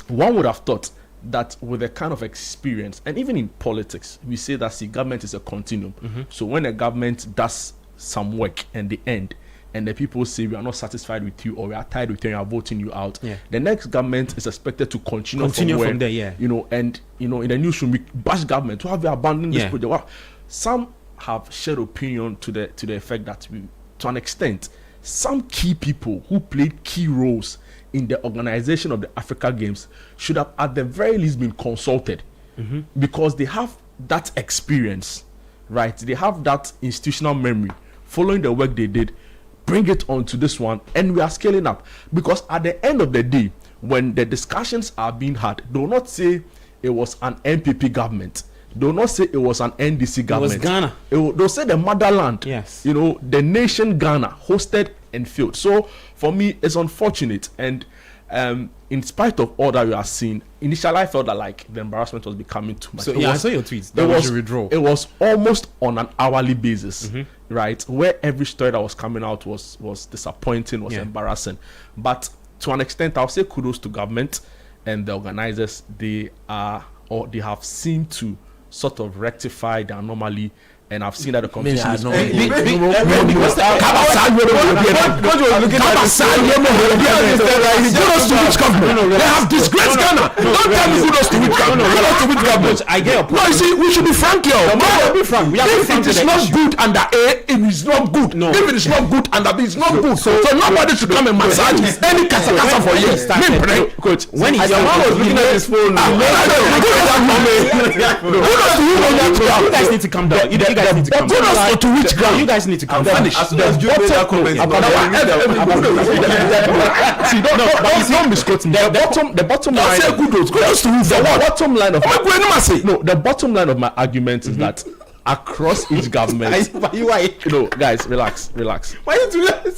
one would have thought that with a kind of experience, and even in politics, we say that the government is a continuum. So when a government does some work and they end, and the people say we are not satisfied with you, or we are tired with you and are voting you out, the next government is expected to continue from there. You know, and you know, in the newsroom, we bash government. Why have you abandoned this project? Well, some have shared opinion to the effect that to an extent, some key people who played key roles in the organization of the Africa Games should have at the very least been consulted, because they have that experience, right? They have that institutional memory following the work they did. Bring it on to this one, and we are scaling up, because at the end of the day, when the discussions are being had, they will not say it was an MPP government. They will not say it was an NDC government. It was Ghana. They'll say the motherland. You know, the nation Ghana hosted and failed. So for me, it's unfortunate. And in spite of all that we are seeing, initially I felt that like the embarrassment was becoming too much. So I saw your tweets. That was your withdrawal. It was almost on an hourly basis, right? Where every story that was coming out was disappointing, was embarrassing. But to an extent, I'll say kudos to government and the organizers. They have seemed to sort of rectify the anomaly, and I've seen that the competition is They have disgraced Ghana. Don't tell me kudos to which government. I get your point. No, you see, we should be frank here. If it is not good under A, it is not good. No. If it is not good under B, it's not good. So nobody should come and massage any kasa for years. Coach, when your man was looking at his phone, you guys need to calm down. You guys need to calm down. To which ground? You guys need to calm down. Don't misquote me. The bottom line. The bottom line of my argument is that across each government, guys, relax. Why you do that?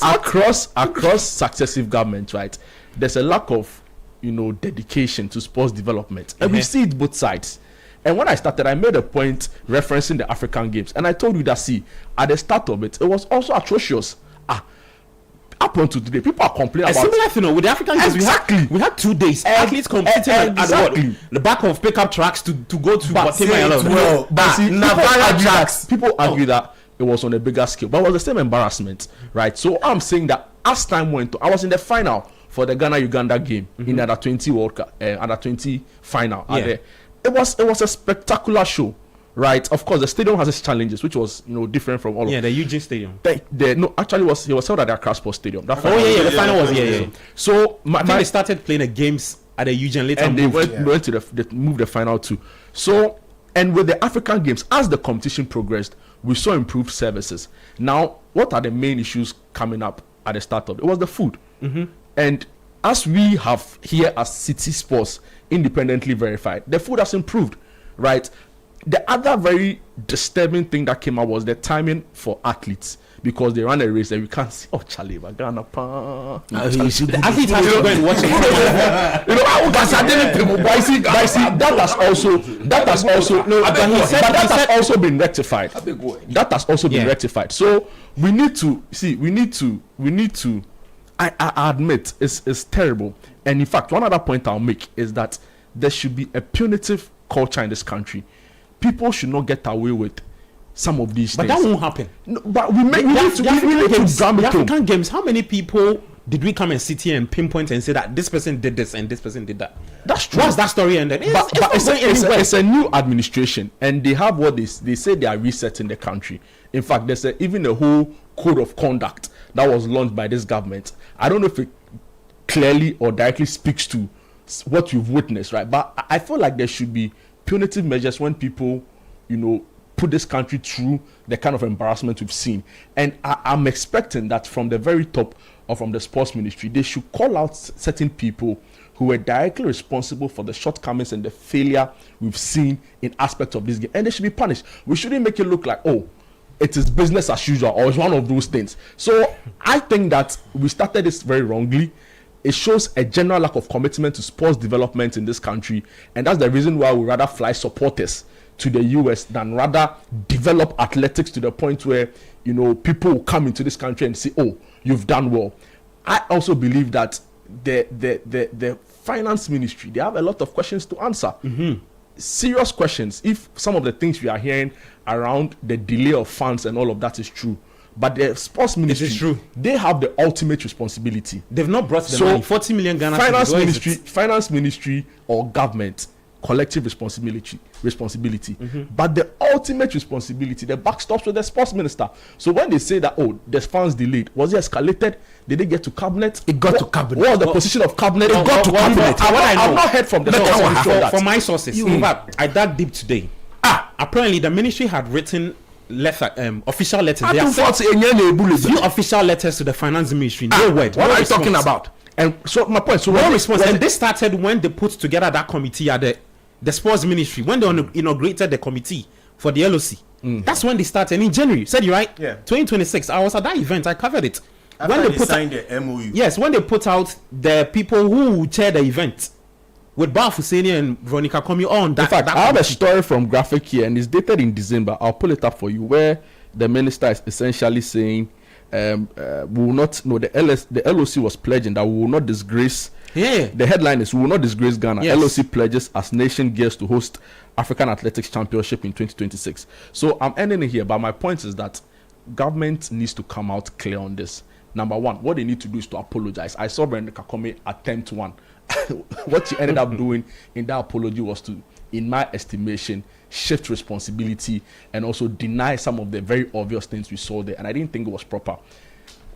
Across successive governments, right? There's a lack of, dedication to sports development, and we see it both sides. And when I started, I made a point referencing the African Games, and I told you that at the start of it was also atrocious. Up until today, people are complaining about similar thing with the African Games. Exactly. We had 2 days. Athletes competing at the back of pickup trucks to go to people argue that it was on a bigger scale, but it was the same embarrassment, right? So I'm saying that as time went on, I was in the final for the Ghana-Uganda game in the Under-20 World Cup, Under-20 final. It was a spectacular show, right? Of course, the stadium has its challenges, which was different from all. Yeah, the Eugene Stadium. No, actually, he was held at the Accra Sports Stadium. The final was. So I think they started playing the games at the Eugene later, and they went to they moved the final too. So, and with the African Games, as the competition progressed, we saw improved services. Now, what are the main issues coming up at the start of it? It was the food, and as we have here as Citi Sports independently verified, the food has improved, right? The other very disturbing thing that came out was the timing for athletes, because they ran a race and we can't see. Oh, Charlie, Ghana, the athletes have to go and watch it. That has also been rectified. That has also been rectified. So we need to. I admit it's terrible. And in fact, one other point I'll make is that there should be a punitive culture in this country. People should not get away with some of these things. But that won't happen. No, but we need to African Games. How many people did we come and sit here and pinpoint and say that this person did this and this person did that? That's true. Once that story ended, it's a new administration, and they have what they say they are resetting the country. In fact, there's even a whole code of conduct that was launched by this government. I don't know if it clearly or directly speaks to what you've witnessed, right? But I feel like there should be punitive measures when people, put this country through the kind of embarrassment we've seen. And I'm expecting that from the very top or from the sports ministry, they should call out certain people who were directly responsible for the shortcomings and the failure we've seen in aspects of this game. And they should be punished. We shouldn't make it look like, it is business as usual, or it's one of those things. So I think that we started this very wrongly. It shows a general lack of commitment to sports development in this country, and that's the reason why we rather fly supporters to the US than rather develop athletics to the point where people will come into this country and say, "Oh, you've done well." I also believe that the finance ministry, they have a lot of questions to answer. Serious questions. If some of the things we are hearing around the delay of funds and all of that is true, but the sports ministry, they have the ultimate responsibility. They've not brought the money. 40 million Ghana. Finance ministry or government, collective responsibility. But the ultimate responsibility, the buck stops with the sports minister. So when they say that, the funds delayed, was it escalated? Did they get to cabinet? It got to cabinet. What was the position of cabinet? It got to cabinet. I've not heard from the source. For my sources, I dug deep today. Apparently the ministry had written official letters. Few official letters to the finance ministry. No word. What are you talking about? And so my point. So no response. And this started when they put together that committee at the sports ministry, when they inaugurated the committee for the LOC. That's when they started in January. Said you right? Yeah. 2026. I was at that event. I covered it. After when they signed the MOU. Yes, when they put out the people who would chair the event, with Bar Husseini and Veronica Komi on that. In fact, I have a story from Graphic here, and it's dated in December. I'll pull it up for you, where the minister is essentially saying, we will not. No, the LOC was pledging that we will not disgrace. Yeah. The headline is, we will not disgrace Ghana. Yes. LOC pledges as nation gears to host African Athletics Championship in 2026. So I'm ending it here, but my point is that government needs to come out clear on this. Number one, what they need to do is to apologize. I saw Veronica Komi attempt one. What she ended up doing in that apology was to, in my estimation, shift responsibility and also deny some of the very obvious things we saw there, and I didn't think it was proper.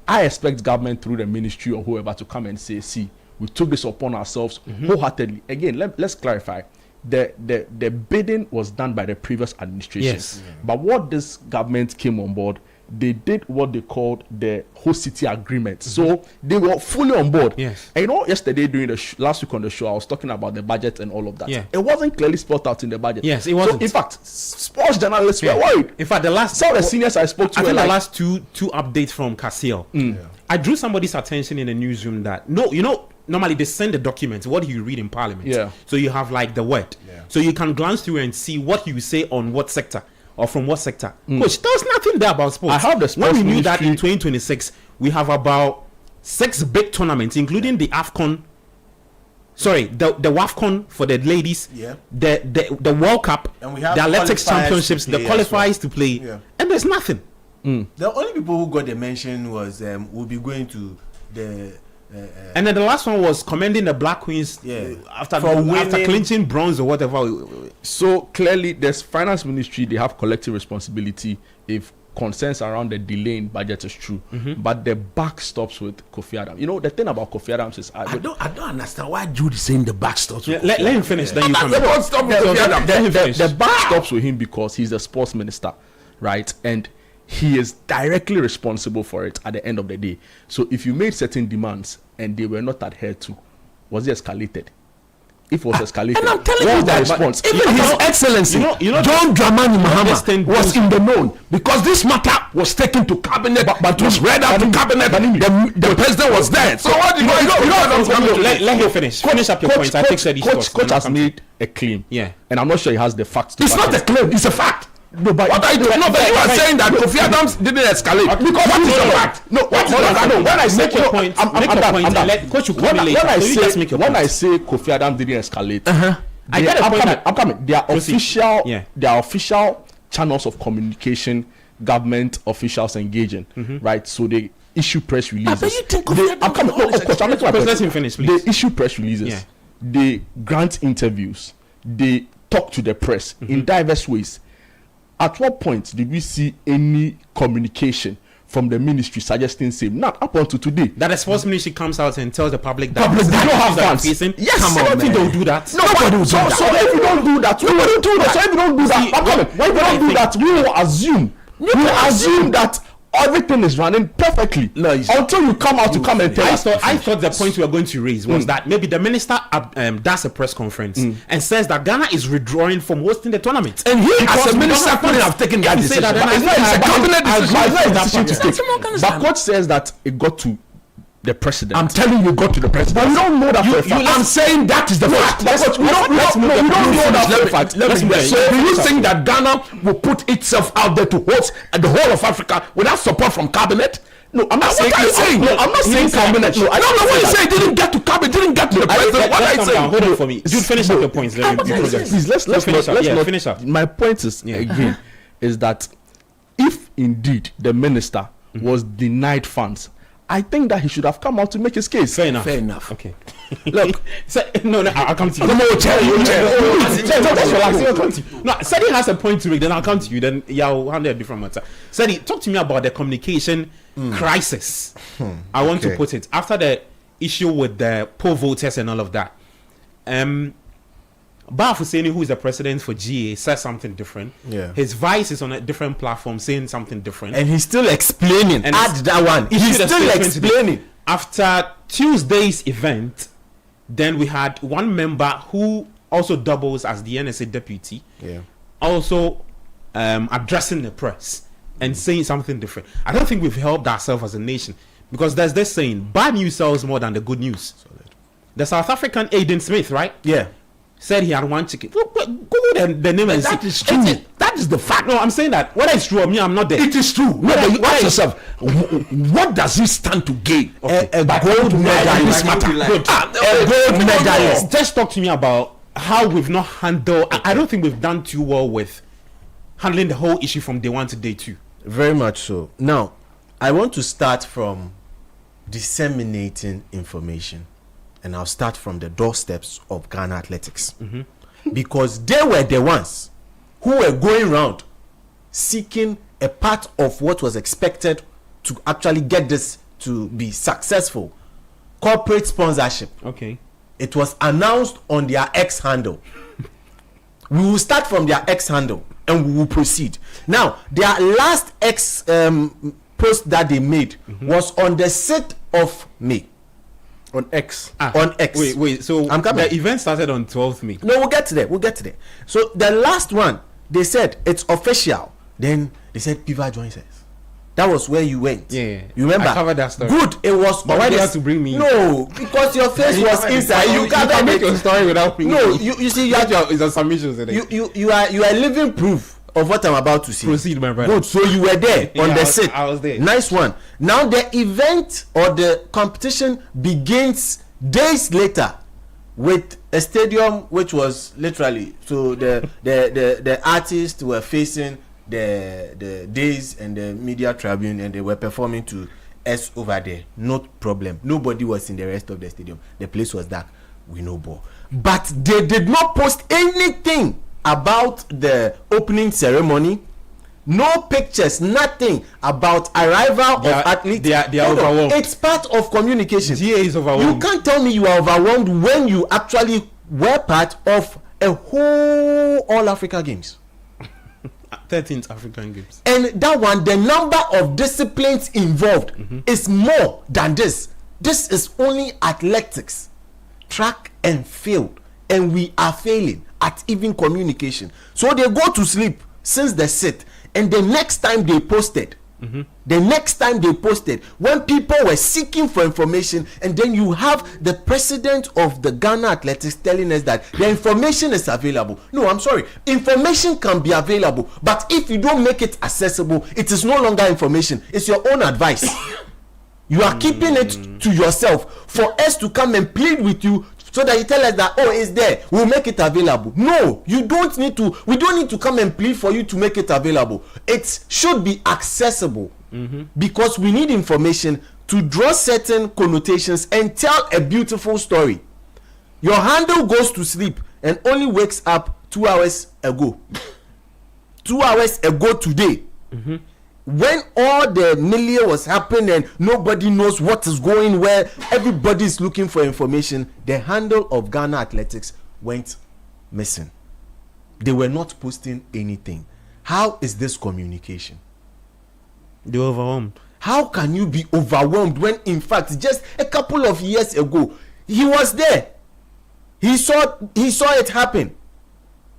I expect government through the ministry or whoever to come and say, see, we took this upon ourselves wholeheartedly. Again, let's clarify. The bidding was done by the previous administration. Yes. But what this government came on board, they did what they called the host city agreement. So they were fully on board. Yes. And yesterday during the last week on the show, I was talking about the budget and all of that. Yeah. It wasn't clearly spelled out in the budget. Yes, it wasn't. So in fact, sports journalists were worried. In fact, some of the seniors I spoke to, I were think like, the last two updates from Cassiel. I drew somebody's attention in the newsroom that normally they send the documents, what you read in Parliament. Yeah. So you have like the word. Yeah. So you can glance through and see what you say on what sector or from what sector. Coach, there's nothing there about sports. I have the sports when we knew ministry. that in 2026 we have about 6 big tournaments, including the AFCON. Sorry, the WAFCON for the ladies. Yeah. The World Cup, and we have the athletics championships, the qualifiers to play, and there's nothing. The only people who got the mention was will be going to the And then the last one was commending the Black Queens after clinching bronze or whatever. So clearly, there's finance ministry. They have collective responsibility if concerns around the delay in budget is true. But the back stops with Kofi Adams. You know, the thing about Kofi Adams is I don't understand why Jude is saying the back stops. Let him finish. Then you come. The back stops with him because he's a sports minister, right? And he is directly responsible for it at the end of the day. So if you made certain demands and they were not adhered to, was it escalated? If it was escalated, and I'm telling you that response? Even His Excellency John Dramani Mahama was in the known because this matter was taken to cabinet, but was read out to cabinet. The president was there. So what do you let him finish? Finish up your points. I think Citi Sports. Coach has made a claim. Yeah, and I'm not sure he has the facts. It's not a claim. It's a fact. No, but what are you doing? No, but you are saying that Kofi Adams didn't escalate. Because what is the fact? No, what is the fact? No, when I say your point, let Coach you come later. When I say Kofi Adams didn't escalate, I get a point. I'm coming. There are official channels of communication, government officials engaging, right? So they issue press releases. But you think Kofi Adams? I'm coming. No, of course, I'm making my point. Let him finish, please. They issue press releases. They grant interviews. They talk to the press in diverse ways. At what point did we see any communication from the ministry suggesting same? Not up until today. That the sports ministry comes out and tells the public that they don't have fans. Yes, I don't think they'll do that. Nobody will do that. So if you don't do that, we wouldn't do that. So if you don't do that, why we don't do that? We will assume. We will assume that everything is running perfectly until you come out to come and tell us. I thought the point we were going to raise was that maybe the minister does a press conference and says that Ghana is withdrawing from hosting the tournament. And he, as a minister, couldn't have taken that decision. But coach says that it got to the president. I'm telling you, got to the president. But we don't know that for a fact. I'm saying that is the fact. We don't know that for a fact. So do you think that Ghana will put itself out there to host the whole of Africa without support from cabinet? No, I'm not saying. No, I'm not saying cabinet. No, I don't know what you say. Didn't get to cabinet. Didn't get to the president. What are you saying? Hold on for me. Dude, finish up your points. Please, let's finish up. My point is again is that if indeed the minister was denied funds, I think that he should have come out to make his case. Fair enough. Okay. Look, no, I'll come to you. No, Sadi has a point to make. Then I'll come to you. Then I'll handle a different matter. Sadi, talk to me about the communication crisis. I want to put it after the issue with the poll voters and all of that. Bar Husseini, who is the president for GA, says something different. Yeah. His vice is on a different platform saying something different. And he's still explaining. And add that one. He's still explaining. After Tuesday's event, then we had one member who also doubles as the NSA deputy, also addressing the press and saying something different. I don't think we've helped ourselves as a nation because there's this saying, bad news sells more than the good news. The South African Aiden Smith, right? Yeah. Said he had one chicken. Google the name and that is true. That is the fact. No, I'm saying that whether it's true or me, I'm not there. It is true. No, but you ask yourself, what does he stand to gain? A gold medal in this matter. A gold medalist. Just talk to me about how we've not handled. I don't think we've done too well with handling the whole issue from day one to day two. Very much so. Now, I want to start from disseminating information. And I'll start from the doorsteps of Ghana Athletics. Because they were the ones who were going around seeking a part of what was expected to actually get this to be successful. Corporate sponsorship. Okay. It was announced on their X handle. We will start from their X handle and we will proceed. Now, their last X post that they made was on the 6th of May. On X. On X. Wait. So the event started on 12th May. No, we'll get to there. So the last one, they said it's official. Then they said FIFA joins us. That was where you went. Yeah. You remember? I covered that story. Good. It was. But why do you have to bring me? No, because your face was inside. You can't make your story without bringing. No, you see, you have your submissions in it. You are living proof of what I'm about to say. Proceed, my brother. Good. So you were there on the set. I was there. Nice one. Now the event or the competition begins days later with a stadium which was literally the artists were facing the days and the media tribune and they were performing to us over there, no problem. Nobody was in the rest of the stadium. The place was dark. We know ball. But they did not post anything about the opening ceremony. No pictures, nothing about arrival of athletes. They are overwhelmed. It's part of communication. GA is overwhelmed. You can't tell me you are overwhelmed when you actually were part of a whole All Africa Games. 13th African Games. And that one, the number of disciplines involved is more than this. This is only athletics, track and field, and we are failing at even communication. So they go to sleep since the sit, and the next time they posted, when people were seeking for information, and then you have the president of the Ghana Athletics telling us that the information is available. No, I'm sorry. Information can be available, but if you don't make it accessible, it is no longer information. It's your own advice. You are keeping it to yourself for us to come and plead with you so that you tell us that, oh, it's there, we'll make it available. No, we don't need to come and plead for you to make it available. It should be accessible because we need information to draw certain connotations and tell a beautiful story. Your handle goes to sleep and only wakes up 2 hours ago. 2 hours ago today. When all the milieu was happening and nobody knows what is going where, everybody is looking for information, the handle of Ghana Athletics went missing. They were not posting anything. How is this communication? They're overwhelmed. How can you be overwhelmed when in fact just a couple of years ago he was there? He saw it happen.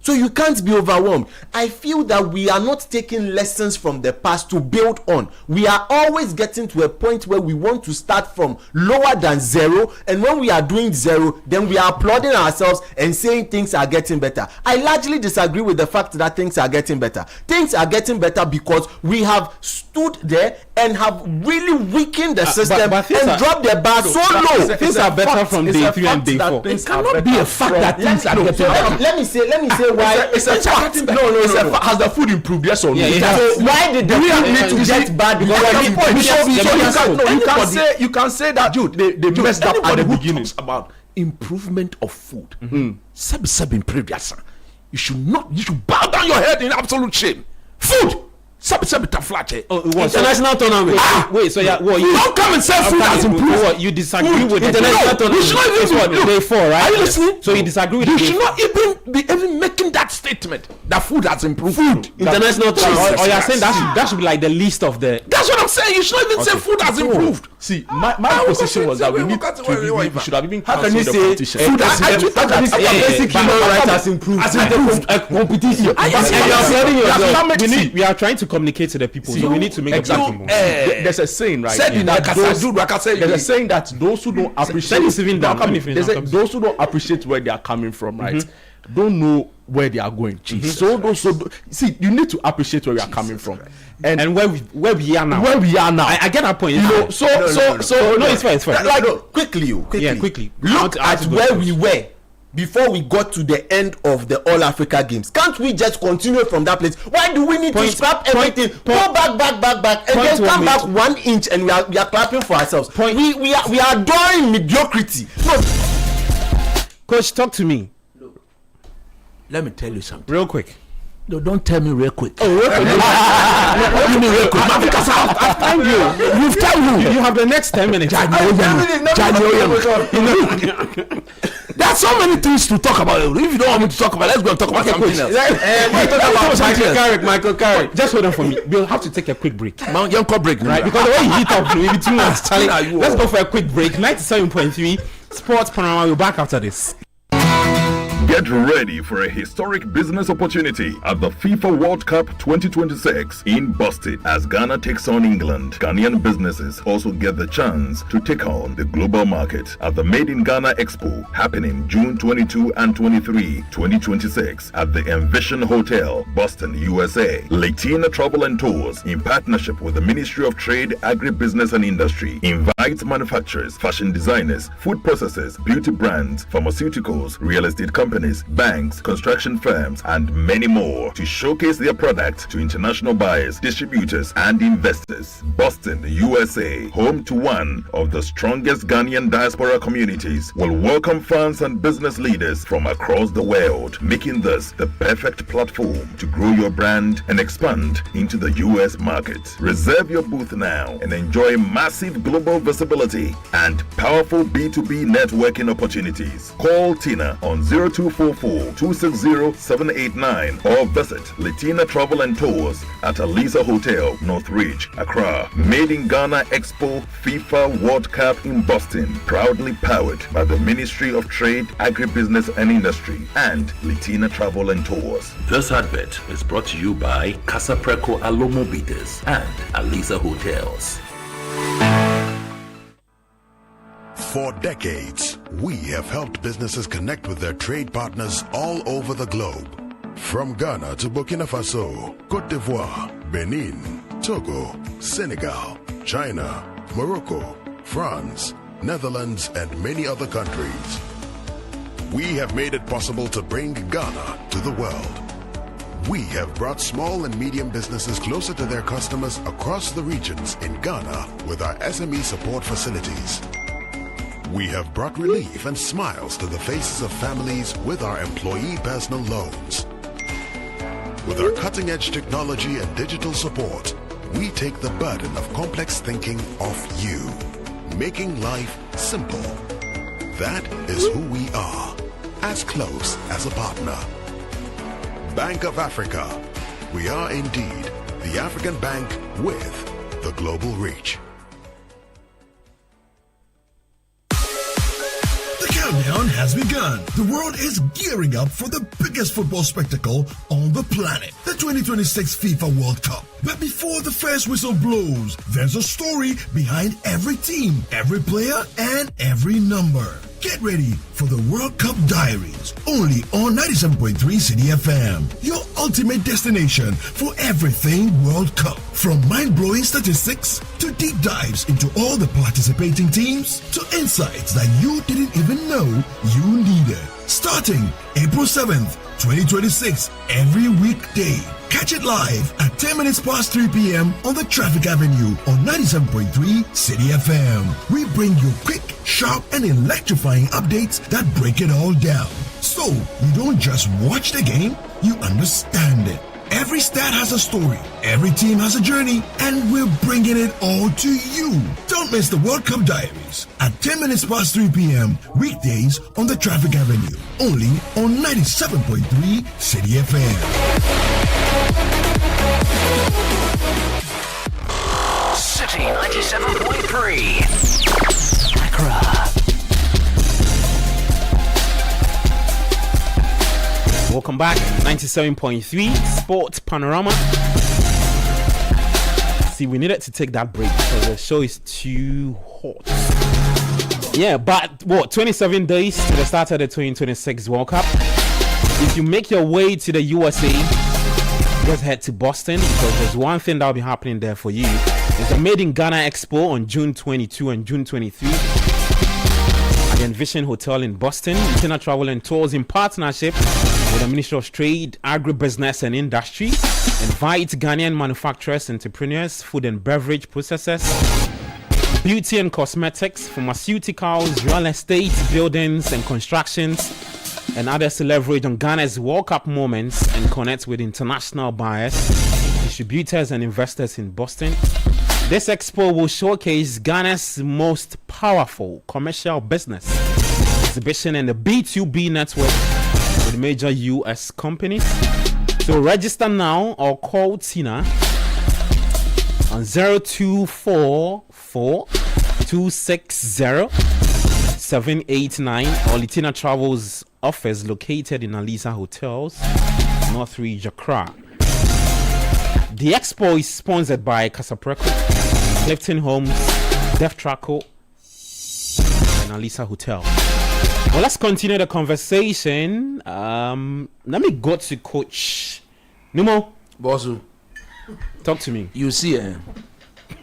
So you can't be overwhelmed. I feel that we are not taking lessons from the past to build on. We are always getting to a point where we want to start from lower than zero, and when we are doing zero, then we are applauding ourselves and saying things are getting better. I largely disagree with the fact that things are getting better. Things are getting better because we have stood there and have really weakened the system and dropped the bar so low. Things are better from day 3 and day 4. It cannot be a fact that things are getting better. Let me say why. It's a fact. No. Has the food improved? Yes or no? So why did the food need to get bad? You can say that they messed up at the beginning about improvement of food. You should bow down your head in absolute shame. Food. International tournament. Wait, so you don't come and say food has improved. You disagree with the international tournament? Day 4, right? Are you listening? So you disagree with you should not even be making that statement that food has improved. Food international tournament. Or you're saying that should be like the least of the. That's what I'm saying. You should not even say food has improved. See, my position was that we should have even cancelled the competition. Food has improved. How can you say basic human rights has improved? Competition. We are trying to communicate to the people, so we need to make exactly. There's a saying, right? There's a saying that those who don't appreciate those who don't appreciate where they are coming from, right, don't know where they are going. See, you need to appreciate where we are coming from. And where we are now. I get that point. You know, so it's fine. Like quickly. Look at where we were before we got to the end of the All Africa Games. Can't we just continue from that place? Why do we need to scrap everything? Go back, and then come back 1 inch, and we are clapping for ourselves. We are adoring mediocrity. No. Coach, talk to me. Let me tell you something. Real quick. No, don't tell me real quick. Oh, real quick. Tell me real quick. Because I've told you. You've told you. You have the next 10 minutes. There are so many things to talk about. If you don't want me to talk about, let's go and talk about something else. Michael Carrick. Just hold on for me. We'll have to take a quick break. Young break, right? Because the way you heat up, maybe 2 months. Let's go for a quick break. 97.3 Sports Panorama. We're back after this. Get ready for a historic business opportunity at the FIFA World Cup 2026 in Boston. As Ghana takes on England, Ghanaian businesses also get the chance to take on the global market at the Made in Ghana Expo happening June 22 and 23, 2026 at the Envision Hotel, Boston, USA. Latina Travel and Tours, in partnership with the Ministry of Trade, Agribusiness and Industry, invites manufacturers, fashion designers, food processors, beauty brands, pharmaceuticals, real estate companies, companies, banks, construction firms, and many more to showcase their product to international buyers, distributors, and investors. Boston, USA, home to one of the strongest Ghanaian diaspora communities, will welcome fans and business leaders from across the world, making this the perfect platform to grow your brand and expand into the US market. Reserve your booth now and enjoy massive global visibility and powerful B2B networking opportunities. Call Tina on 0244-260-789 or visit Latina Travel and Tours at Alisa Hotel, Northridge, Accra. Made in Ghana Expo FIFA World Cup in Boston, proudly powered by the Ministry of Trade, Agribusiness and Industry and Latina Travel and Tours. This advert is brought to you by Casa Preco Alomo Bitters and Alisa Hotels. For decades, we have helped businesses connect with their trade partners all over the globe. From Ghana to Burkina Faso, Cote d'Ivoire, Benin, Togo, Senegal, China, Morocco, France, Netherlands, and many other countries. We have made it possible to bring Ghana to the world. We have brought small and medium businesses closer to their customers across the regions in Ghana with our SME support facilities. We have brought relief and smiles to the faces of families with our employee personal loans. With our cutting-edge technology and digital support, we take the burden of complex thinking off you, making life simple. That is who we are, as close as a partner. Bank of Africa. We are indeed the African bank with the global reach. The countdown has begun. The world is gearing up for the biggest football spectacle on the planet, the 2026 FIFA World Cup. But before the first whistle blows, there's a story behind every team, every player, and every number. Get ready for the World Cup Diaries, only on 97.3 Citi FM, your ultimate destination for everything World Cup. From mind-blowing statistics to deep dives into all the participating teams to insights that you didn't even know you needed. Starting April 7th, 2026, every weekday. Catch it live at 10 minutes past 3 p.m. on the Traffic Avenue on 97.3 Citi FM. We bring you quick, sharp, and electrifying updates that break it all down. So you don't just watch the game, you understand it. Every stat has a story, every team has a journey, and we're bringing it all to you. Don't miss the World Cup Diaries at 10 minutes past 3 p.m. weekdays on the Traffic Avenue, only on 97.3 Citi FM. City 97.3 Accra. Welcome back, 97.3 Sports Panorama. See, we needed to take that break because the show is too hot. Yeah, but 27 days to the start of the 2026 World Cup. If you make your way to the USA, just head to Boston because there's one thing that will be happening there for you. It's the Made in Ghana Expo on June 22 and June 23 at the Envision Hotel in Boston. Latina Travel and Tours, in partnership with the Ministry of Trade, Agribusiness and Industry, invite Ghanaian manufacturers, entrepreneurs, food and beverage processors, beauty and cosmetics, pharmaceuticals, real estate, buildings and constructions, and others to leverage on Ghana's World Cup moments and connect with international buyers, distributors and investors in Boston. This expo will showcase Ghana's most powerful commercial business exhibition and the B2B network with major US companies. So register now or call Tina on 0244 260 789 or Latina Travel's office located in Alisa Hotels, Northridge, Accra. The expo is sponsored by Casa Preco, Clifton Homes, Def Traco, and Alisa Hotel. Well, let's continue the conversation. Let me go to Coach Numo. Bosu, talk to me. You see,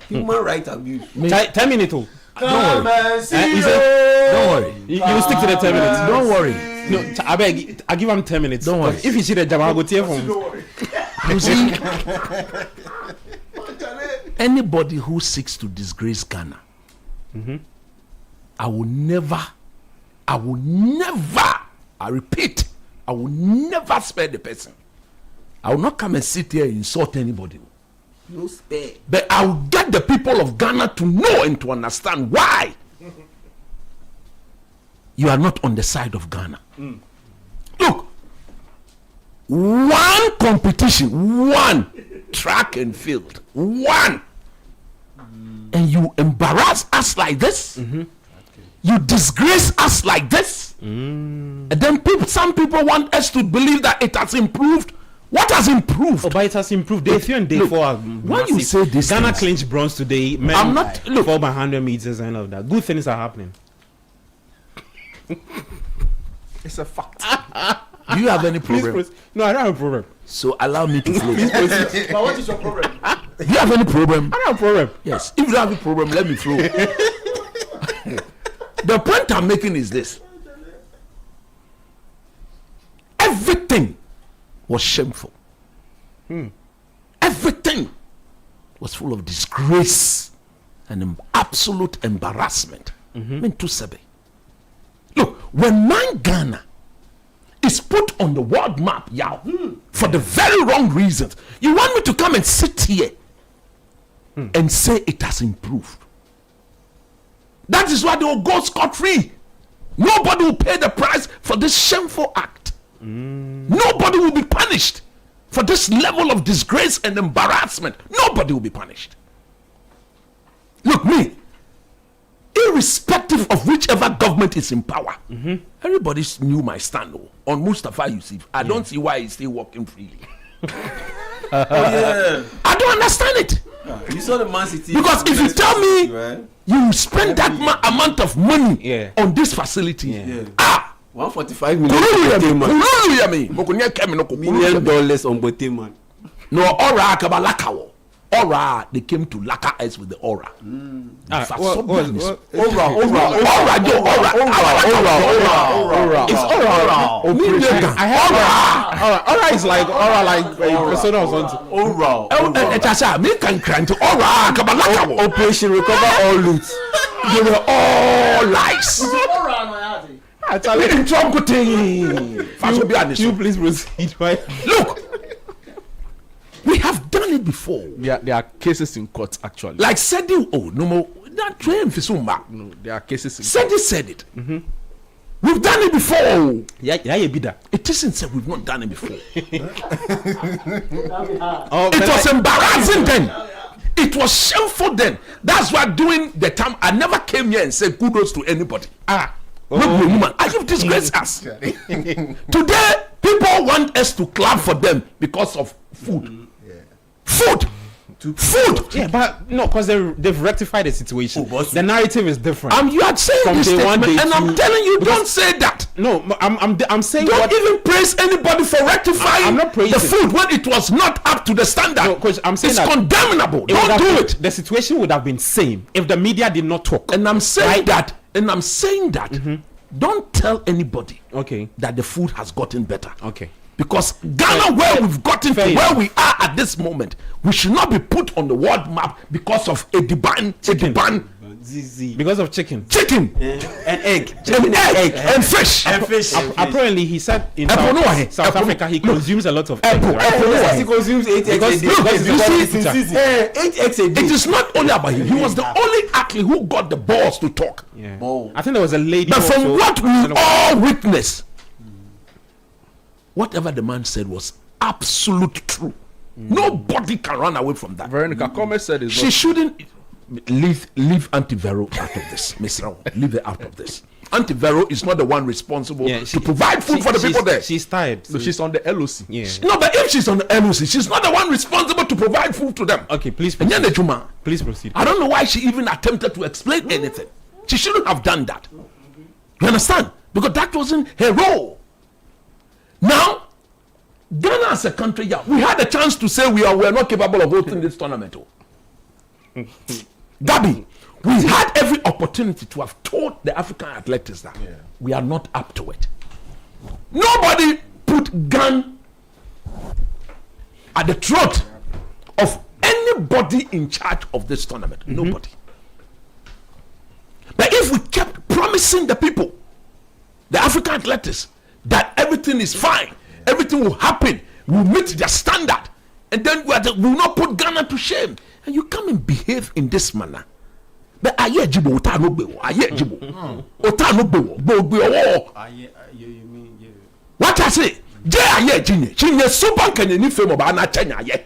human rights abuse. 10 minutes. Don't worry. Don't worry. You stick to the 10 minutes. Don't worry. No, I beg. I give him 10 minutes. Don't worry. If you see the job, I'll go tear from. You see, anybody who seeks to disgrace Ghana, I will never, I repeat, I will never spare the person. I will not come and sit here and insult anybody. No spare. But I will get the people of Ghana to know and to understand why you are not on the side of Ghana. Look, one competition, one track and field, one, and you embarrass us like this. You disgrace us like this, and then some people want us to believe that it has improved. What has improved? Oh, but it has improved. Day 3 and day 4 are when massive. you say this, Ghana clinched bronze today. Men I'm not. Look, 4 by 100 meters and all of that. Good things are happening. it's a fact. Do you have any problem? No, I don't have a problem. So allow me to flow. But what is your problem? Do you have any problem? I don't have a problem. Yes. If you don't have a problem, let me flow. The point I'm making is this: everything was shameful. Everything was full of disgrace and absolute embarrassment. Look, when man Ghana is put on the world map, for the very wrong reasons, you want me to come and sit here and say it has improved? That is why they will go scot-free. Nobody will pay the price for this shameful act. Nobody will be punished for this level of disgrace and embarrassment. Nobody will be punished. Look, me, irrespective of whichever government is in power, everybody knew my stand on Mustafa Yusuf. I don't see why he's still walking freely. I don't understand it. You saw the Man City. Because if you tell me you spend that amount of money on this facility, 145 million $1 million on Boteman. No, Aura Kabalakawo. Aura, they came to lacquer us with the aura. It's aura is like aura, like a persona or something. Operation Recover All Loot. They were all lies. You please proceed. Look, we have done it before. There are cases in court actually. Like Sedi, no, there are cases in Sedi said it. We've done it before. Yeah, it isn't said we've not done it before. It was embarrassing then. It was shameful then. That's why during the time I never came here and said kudos to anybody. Woman, I have disgraced us. Today, people want us to clap for them because of food. Food. Yeah, but no, because they've rectified the situation. The narrative is different. You are saying this statement, and I'm telling you, don't say that. No, I'm saying. Don't even praise anybody for rectifying I'm not praising the food when it was not up to the standard. No, because I'm saying it's that condemnable. Don't do it. The situation would have been same if the media did not talk. And I'm saying that. Don't tell anybody that the food has gotten better. Because Ghana, where we've gotten to where we are at this moment, we should not be put on the world map because of chicken. Because of chicken and egg and fish. Apparently, he said in South Africa he consumes a lot of eggs. He consumes 8 eggs a day. 8 eggs a day. It is not only about him. He was the only athlete who got the balls to talk. I think there was a lady. But from what we all witnessed, whatever the man said was absolute true. Nobody can run away from that. Veronica Come said she shouldn't leave Auntie Vero out of this. Miss Rao, leave her out of this. Auntie Vero is not the one responsible to provide food for the people there. She's tired. So she's on the LOC. No, but if she's on the LOC, she's not the one responsible to provide food to them. Okay, please proceed. Please proceed. I don't know why she even attempted to explain anything. She shouldn't have done that. You understand? Because that wasn't her role. Now, Ghana as a country, we had a chance to say we are not capable of hosting this tournament. Gabi, we had every opportunity to have told the African athletics that we are not up to it. Nobody put gun at the throat of anybody in charge of this tournament. Nobody. But if we kept promising the people, the African athletes, that everything is fine, everything will happen, we'll meet their standard, and then we will not put Ghana to shame, and you come and behave in this manner. But aye jibo ota no gbe wo, aye jibo ota no gbe wo, what I say? Je aye jinye super Kenyan fame ba na chenya aye.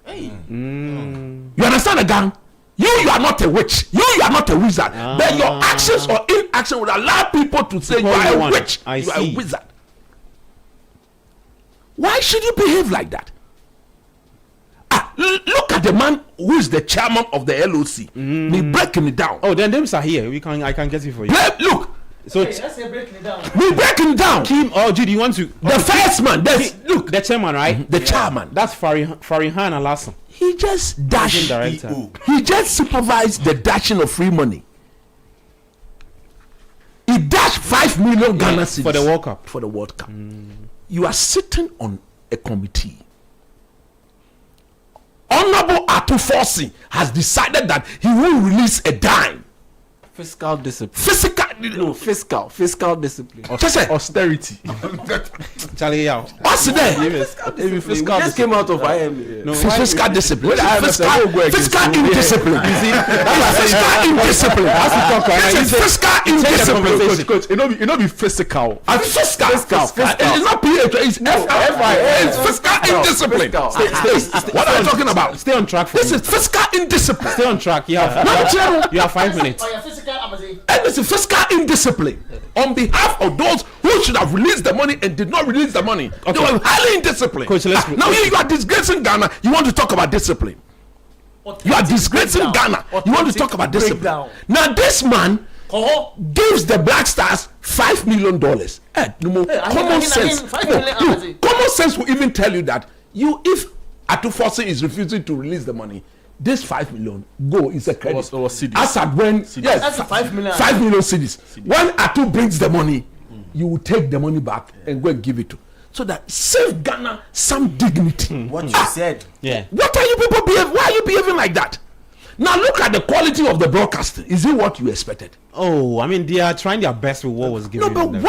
You understand the gang? You are not a witch. You are not a wizard. But your actions or inaction would allow people to say you are a witch. You are a wizard. Why should you behave like that? Look at the man who is the chairman of the LOC. He's breaking it down. Oh, then names are here. I can get it for you. Look. So let's say breaking it down. We breaking it down. Kim or Judy, you want to? The first man. Look, the chairman, right? The chairman. That's Farihan Alassane. He just dashed. He just supervised the dashing of free money. He dashed 5 million Ghana cedis for the World Cup. For the World Cup. You are sitting on a committee. Honorable Attah-Mensah has decided that he will release a dime. Fiscal discipline. Fiscal discipline. Austerity. Charlie Yao. What's there? Fiscal just came out of IMF. No, fiscal discipline. Fiscal indiscipline. You see, fiscal indiscipline. Fiscal indiscipline. Coach, it not be physical. Fiscal. It's not PH. It's FIS. It's fiscal indiscipline. What are you talking about? Stay on track. This is fiscal indiscipline. Stay on track. You have 5 minutes. And it's a fiscal indiscipline on behalf of those who should have released the money and did not release the money. Okay. They were highly indisciplined. Coach, now you are disgracing Ghana. You want to talk about discipline? You are disgracing Ghana. You want to talk about discipline? Now this man gives the Black Stars $5 million. Common sense. Common sense will even tell you that if Attah-Mensah is refusing to release the money, this 5 million is a credit. As at when that's 5 million. 5 million cedis. When Attah brings the money, you will take the money back and go and give it to, so that save Ghana some dignity. What you said. Yeah. What are you people behaving? Why are you behaving like that? Now look at the quality of the broadcasting. Is it what you expected? Oh, I mean, they are trying their best with what was given. No, but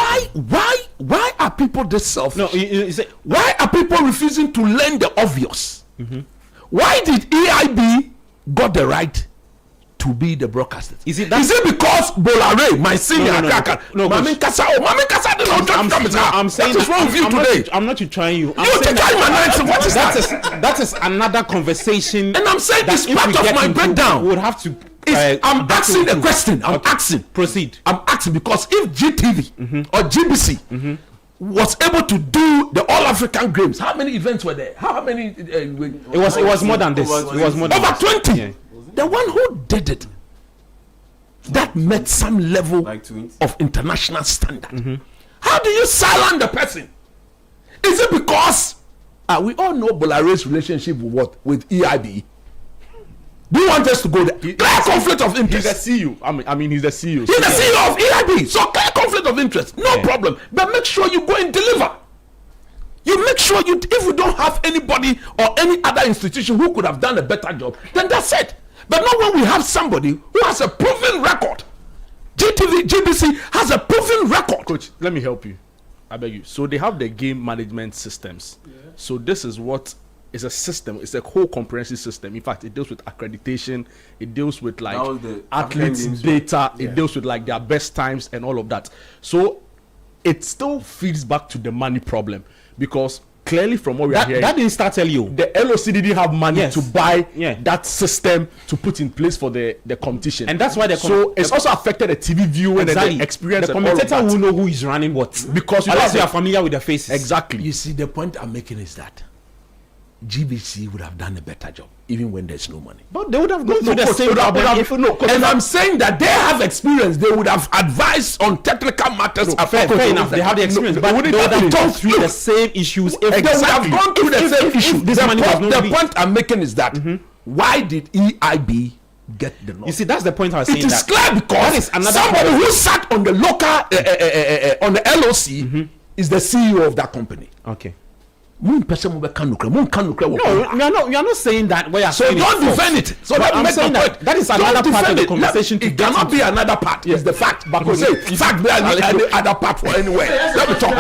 why are people this selfish? No, you say, why are people refusing to learn the obvious? Why did EIB got the right to be the broadcaster? Is it because Bolare, my senior cracker, Mami Kasa did not come? I'm saying what is wrong with you today? I'm not trying you. I'm saying what is that is another conversation. And I'm saying it's part of my breakdown. We would have to. I'm asking a question. I'm asking. Proceed. I'm asking because if GTV or GBC was able to do the All African Games, how many events were there? How many? It was more than this. It was more than over 20. Yeah. The one who did it, that met some level of international standard. How do you silence the person? Is it because we all know Bolare's relationship with EIB? Do you want us to go there? Clear conflict of interest. He's the CEO. I mean, he's the CEO. He's the CEO of EIB. So clear conflict of interest. No problem. But make sure you go and deliver. You make sure if we don't have anybody or any other institution who could have done a better job, then that's it. But not when we have somebody who has a proven record. GBC has a proven record. Coach, let me help you. I beg you. So they have the game management systems. Yeah. So this is what is a system. It's a whole comprehensive system. In fact, it deals with accreditation. It deals with like athletes data. It deals with like their best times and all of that. So it still feeds back to the money problem, because clearly from what we are hearing, that didn't start early. The LOC didn't have money to buy that system to put in place for the competition, and that's why it's also affected the TV viewing and the experience. The commentator will know who is running what, because unless you are familiar with the faces. Exactly. You see, the point I'm making is that GBC would have done a better job even when there's no money. But they would have gone through the same problem. And I'm saying that they have experience. They would have advised on technical matters. Fair enough. They have the experience, but they would have gone through the same issues. They would have gone through the same issues. The point I'm making is that why did EIB get the knowledge? You see, that's the point I was saying. It is clear because somebody who sat on the local on the LOC is the CEO of that company. Okay. No, we are So don't defend it. So let me make my point. That is another part of the conversation. It cannot be another part. It's the fact. But we say fact there any other part for anywhere. Let me talk.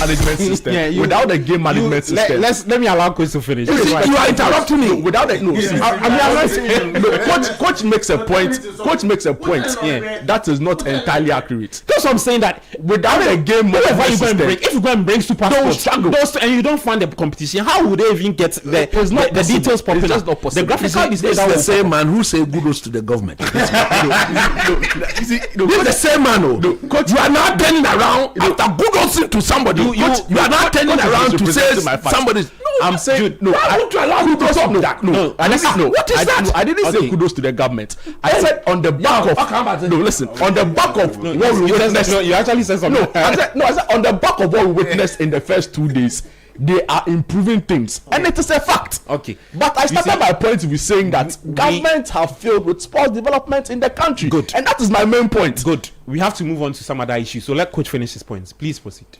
Management system. Without the game management system. Let me allow Coach to finish. You are interrupting me. Without the coach makes a point. Coach makes a point. Yeah, that is not entirely accurate. That's what I'm saying. That without the game management system, if you go and bring super sports, and you don't fund the competition, how would they even get the details popular? It's just not possible. The graphical is the same man who say kudos to the government. This is the same man. Coach, you are now turning around after kudos to somebody. You are not turning around to say somebody. I'm saying no. I want to allow kudos to that. No, what is that? I didn't say kudos to the government. I said on the back of no. Listen, on the back of what we witnessed. You actually said something. I said on the back of what we witnessed in the first 2 days. They are improving things, and it is a fact. Okay, but I started my point with saying that governments have failed with sports development in the country. Good, and that is my main point. Good. We have to move on to some other issues. So let Coach finish his points. Please proceed.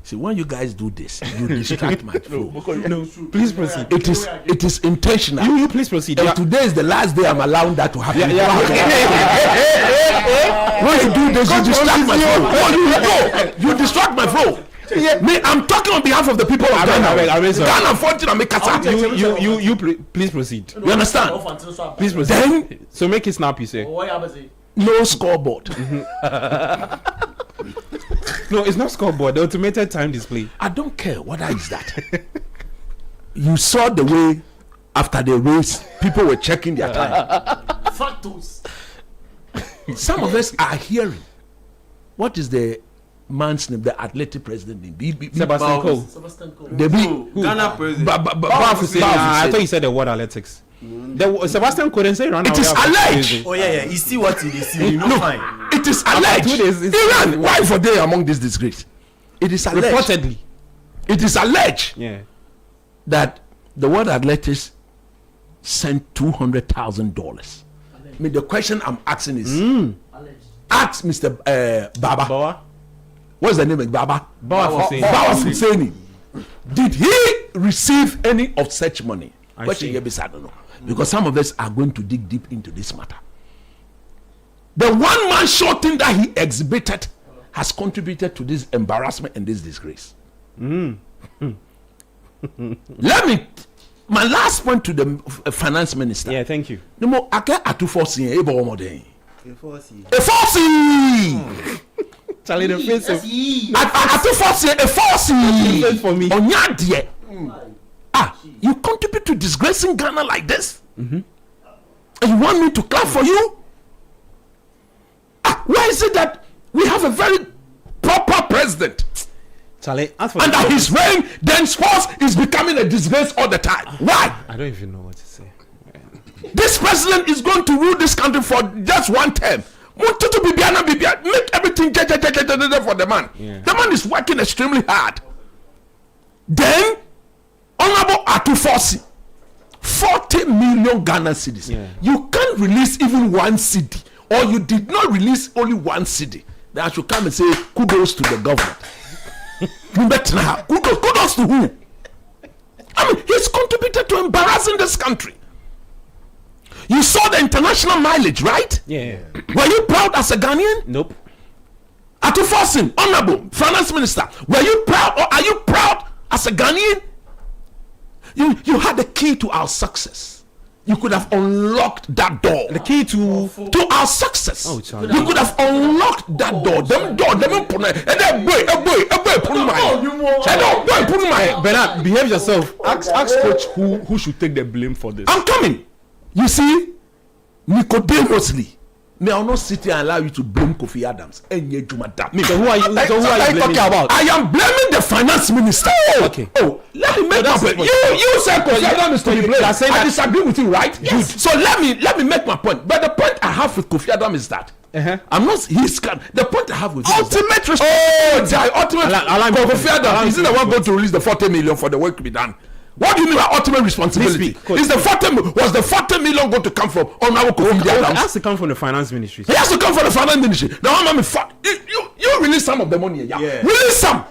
See, when you guys do this, you distract my flow. No, please proceed. It is intentional. You please proceed. And today is the last day I'm allowing that to happen. When you do this, you distract my flow. You distract my flow. Me, I'm talking on behalf of the people of Ghana. Ghana 14 and make you please proceed. You understand? Please proceed. Then, so make it snappy, say. No scoreboard. No, it's not scoreboard. The automated time display. I don't care. What is that? You saw the way after the race, people were checking their time. Factors. Some of us are hearing. What is the man's name? The athletic president name? Sebastian Coe. Ghana president. I thought you said the word athletics. Sebastian couldn't say Iran. It is alleged. Oh yeah. You see what you see. You know fine. It is alleged. Iran, why for they among this disgrace? It is alleged. Reportedly. It is alleged. Yeah. That the World Athletics sent $200,000. I mean, the question I'm asking is, ask Mr. Baba. What's the name of Baba? Baba Husseini. Did he receive any of such money? I don't know. Because some of us are going to dig deep into this matter. The one man show thing that he exhibited has contributed to this embarrassment and this disgrace. Let me, my last point to the finance minister. Yeah, thank you. No more. I can't Charlie, the face of for me. You contribute to disgracing Ghana like this, and you want me to clap for you? Why is it that we have a very proper president, Charlie, and that his reign, then sports is becoming a disgrace all the time? Why? I don't even know what to say. This president is going to rule this country for just one term. Make everything for the man. Yeah. The man is working extremely hard. Then Honorable Attah-Mensah, 40 million Ghana cedis. Yeah. You can't release even one cedi, or you did not release only one cedi. Then I should come and say kudos to the government. Kudos to who? I mean, he's contributed to embarrassing this country. You saw the international mileage, right? Yeah. Were you proud as a Ghanaian? Nope. Attah-Mensah, Honorable Finance Minister, were you proud, or are you proud as a Ghanaian? You had the key to our success. You could have unlocked that door. The key to our success. Oh, Charlie. You could have unlocked that door. Bernard, behave yourself. Ask coach who should take the blame for this. I'm coming. You see, Nicodemously, may I not sit here and allow you to blame Kofi Adams? So who are you talking about? I am blaming the finance minister. Okay. Oh, let me make my point. You said Kofi Adams to be blamed. I disagree with you, right? Yes. Good. So let me make my point. But the point I have with Kofi Adams is that I'm not. The point I have with ultimate respect. Kofi Adams is the one going to release the 40 million for the work to be done. What do you mean by ultimate responsibility? Was the 40 million going to come from Honorable Kofi Adams? It has to come from the finance ministry. It has to come from the finance ministry. Now, you release some of the money. Yeah. Release some.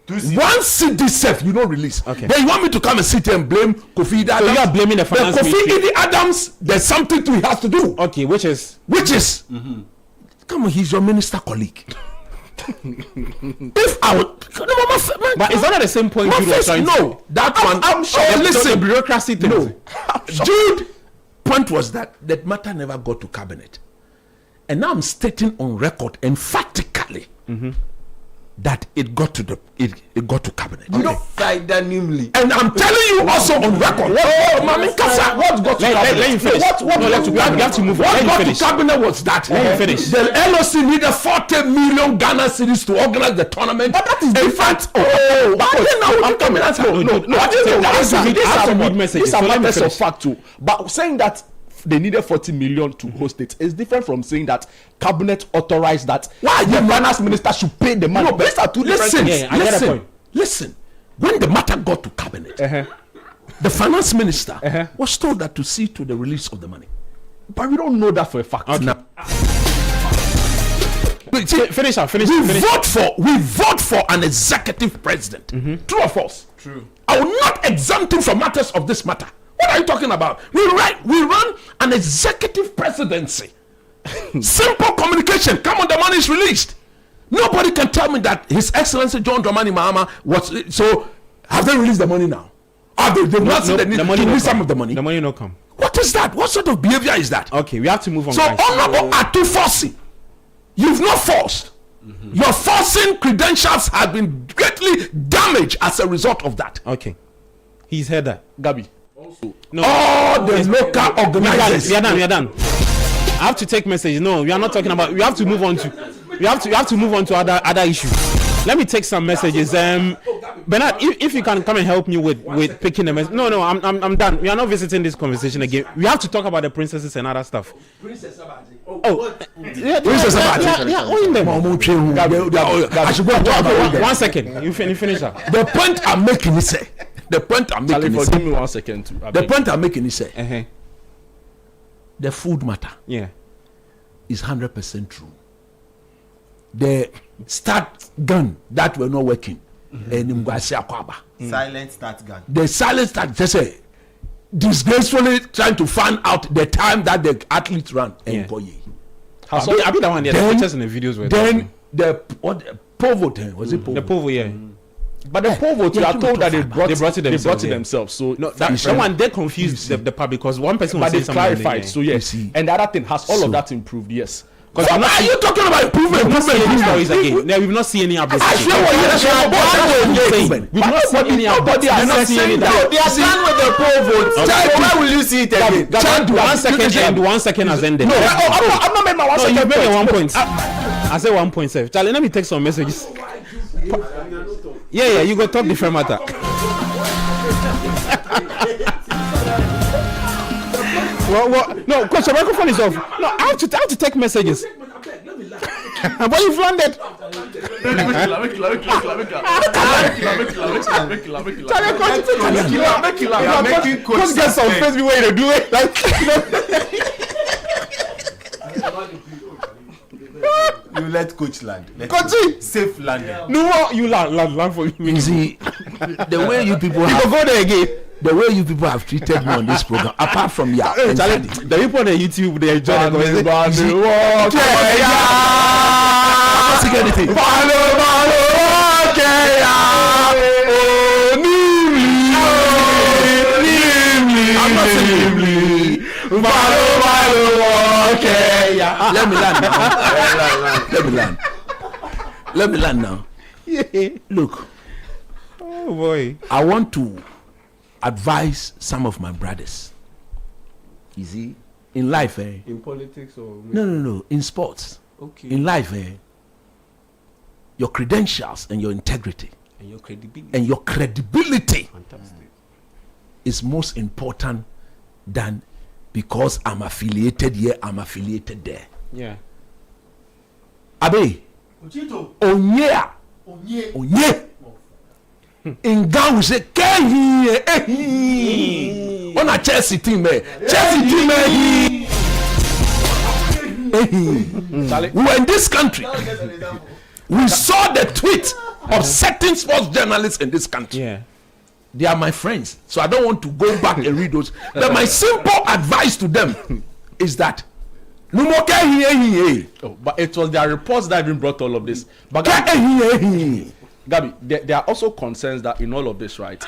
One city self you don't release. Okay. Then you want me to come and sit here and blame Kofi Adams? So you are blaming the finance ministry. Kofi Adams, there's something he has to do. Okay, which is? Come on, he's your minister colleague. If I would, but it's not at the same point. I'm sure. Listen, the bureaucracy thing. No, Jude point was that matter never got to cabinet, and now I'm stating on record emphatically that it got to cabinet. And I'm telling you also on record. What got to cabinet? Let you finish. We have to move on. What got to cabinet was that let you finish. The LOC needed 40 million Ghana cedis to organize the tournament. But that is different. I'm coming. These are matters of fact too. But saying that they needed 40 million to host it is different from saying that cabinet authorized that the finance minister should pay the money. No, but these are two different things. Listen. When the matter got to cabinet, the finance minister was told that to see to the release of the money. But we don't know that for a fact. Okay. Now, finish. We vote for an executive president. True or false? True. I will not exempt him from matters of this matter. What are you talking about? We run an executive presidency. Simple communication. Come on, the money is released. Nobody can tell me that His Excellency John Dramani Mahama was. So, have they released the money now? They've not seen the need to release some of the money. The money no come. What is that? What sort of behavior is that? Okay, we have to move on. So, Honorable Attah-Mensah, you've not forced. Your forcing credentials have been greatly damaged as a result of that. Okay. He's heard that. Gabi. No. All the local organizers. We are done. I have to take message. No, we are not talking about. We have to move on to. We have to move on to other issues. Let me take some messages. Bernard, if you can come and help me with picking the message. No, I'm done. We are not visiting this conversation again. We have to talk about the princesses and other stuff. Princess Abadi. Princess Abadi. They are owing them. I should go and talk about them. 1 second. You finish that. The point I'm making is forgive me 1 second too. The point I'm making is the food matter. Yeah. Is 100% true. The start gun that were not working. Silent start gun. The silent start just say disgracefully trying to find out the time that the athletes ran and go ye. I be the one there. The pictures and the videos were then the Povo was it Povo? The Povo, yeah. But the Povo, you are told that they brought it themselves. So no, that one they confused the public because one person was saying something. But they clarified. So yes, and the other thing has all of that improved. Yes. What are you talking about improvement? We've not seen any updates. I swear we've not seen any updates. They are done with the poll vote. Why will you see it again? 1 second has ended. No, I'm not making my 1 second. You made 1 point. I said 1 point, sir. Charlie, let me take some messages. Yeah, you go talk different matter. What? No, coach, your microphone is off. No, I have to take messages. But you've landed. Coach gets on Facebook way to do it. You let coach land. Coach, safe landing. No, you land for me. You see, the way you people have go there again. The way you people have treated me on this program, apart from the people on the YouTube, they enjoy the conversation. Let me land now. Look. Oh boy. I want to advise some of my brothers. You see, in life, in politics or no, in sports. Okay. In life, your credentials and your integrity and your credibility fantastic is most important than because I'm affiliated here, I'm affiliated there. Yeah. Abe. Onye. In Ghana we say Kehi. On a Chelsea team, Chelsea team. We were in this country. We saw the tweet of certain sports journalists in this country. Yeah. They are my friends, so I don't want to go back and read those. But my simple advice to them is that no more here. Oh, but it was their reports that even brought all of this. But Gabi, there are also concerns that in all of this, right?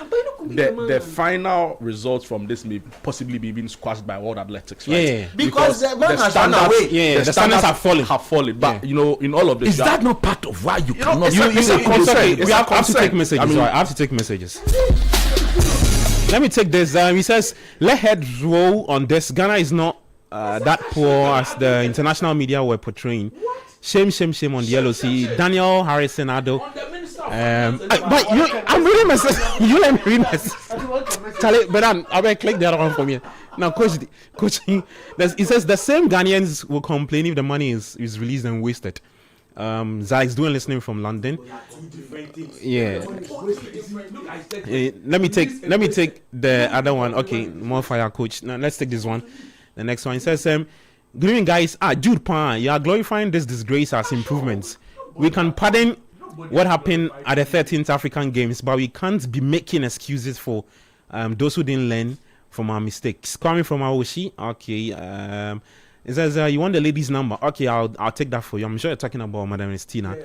The final results from this may possibly be being squashed by World Athletics, right? Yeah. Because the man has standards, run away. Yeah, the standards have fallen. But you know, in all of this, Is that not part of why you cannot? We have to take messages. I have to take messages. Let me take this. He says, let heads roll on this. Ghana is not that poor as the international media were portraying. Shame on the LOC. Daniel Harrison Ado. But I'm reading message. You let me read message. Charlie, but I will click the other one for me. Now, coaching. It says the same Ghanaians will complain if the money is released and wasted. Zai's doing listening from London. Yeah. Let me take the other one. Okay, more fire, coach. Now let's take this one. The next one, it says, good evening, guys. Jude Pan, you are glorifying this disgrace as improvements. We can pardon what happened at the 13th African Games, but we can't be making excuses for those who didn't learn from our mistakes. Coming from Aoshi, okay. It says you want the lady's number. Okay, I'll take that for you. I'm sure you're talking about Madam Estina.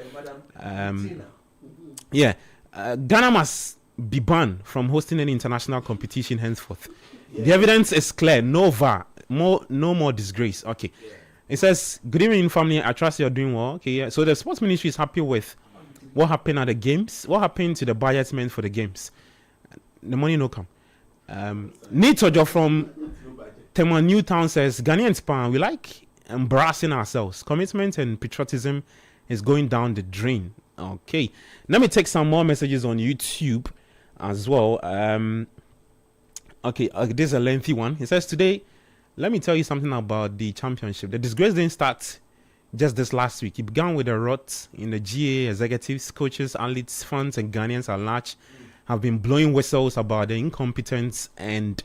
Yeah, Ghana must be banned from hosting any international competition henceforth. The evidence is clear. No VAR. No more disgrace. Okay. It says, good evening, family. I trust you're doing well. Okay, yeah. So the sports ministry is happy with what happened at the games. What happened to the budget meant for the games? The money no come. Nitojo from Tema Newtown says, Ghanaians, we like embarrassing ourselves. Commitment and patriotism is going down the drain. Okay. Let me take some more messages on YouTube as well. Okay, this is a lengthy one. It says, today, let me tell you something about the championship. The disgrace didn't start just this last week. It began with a rot in the GA. Executives, coaches, athletes, fans, and Ghanaians at large have been blowing whistles about the incompetence and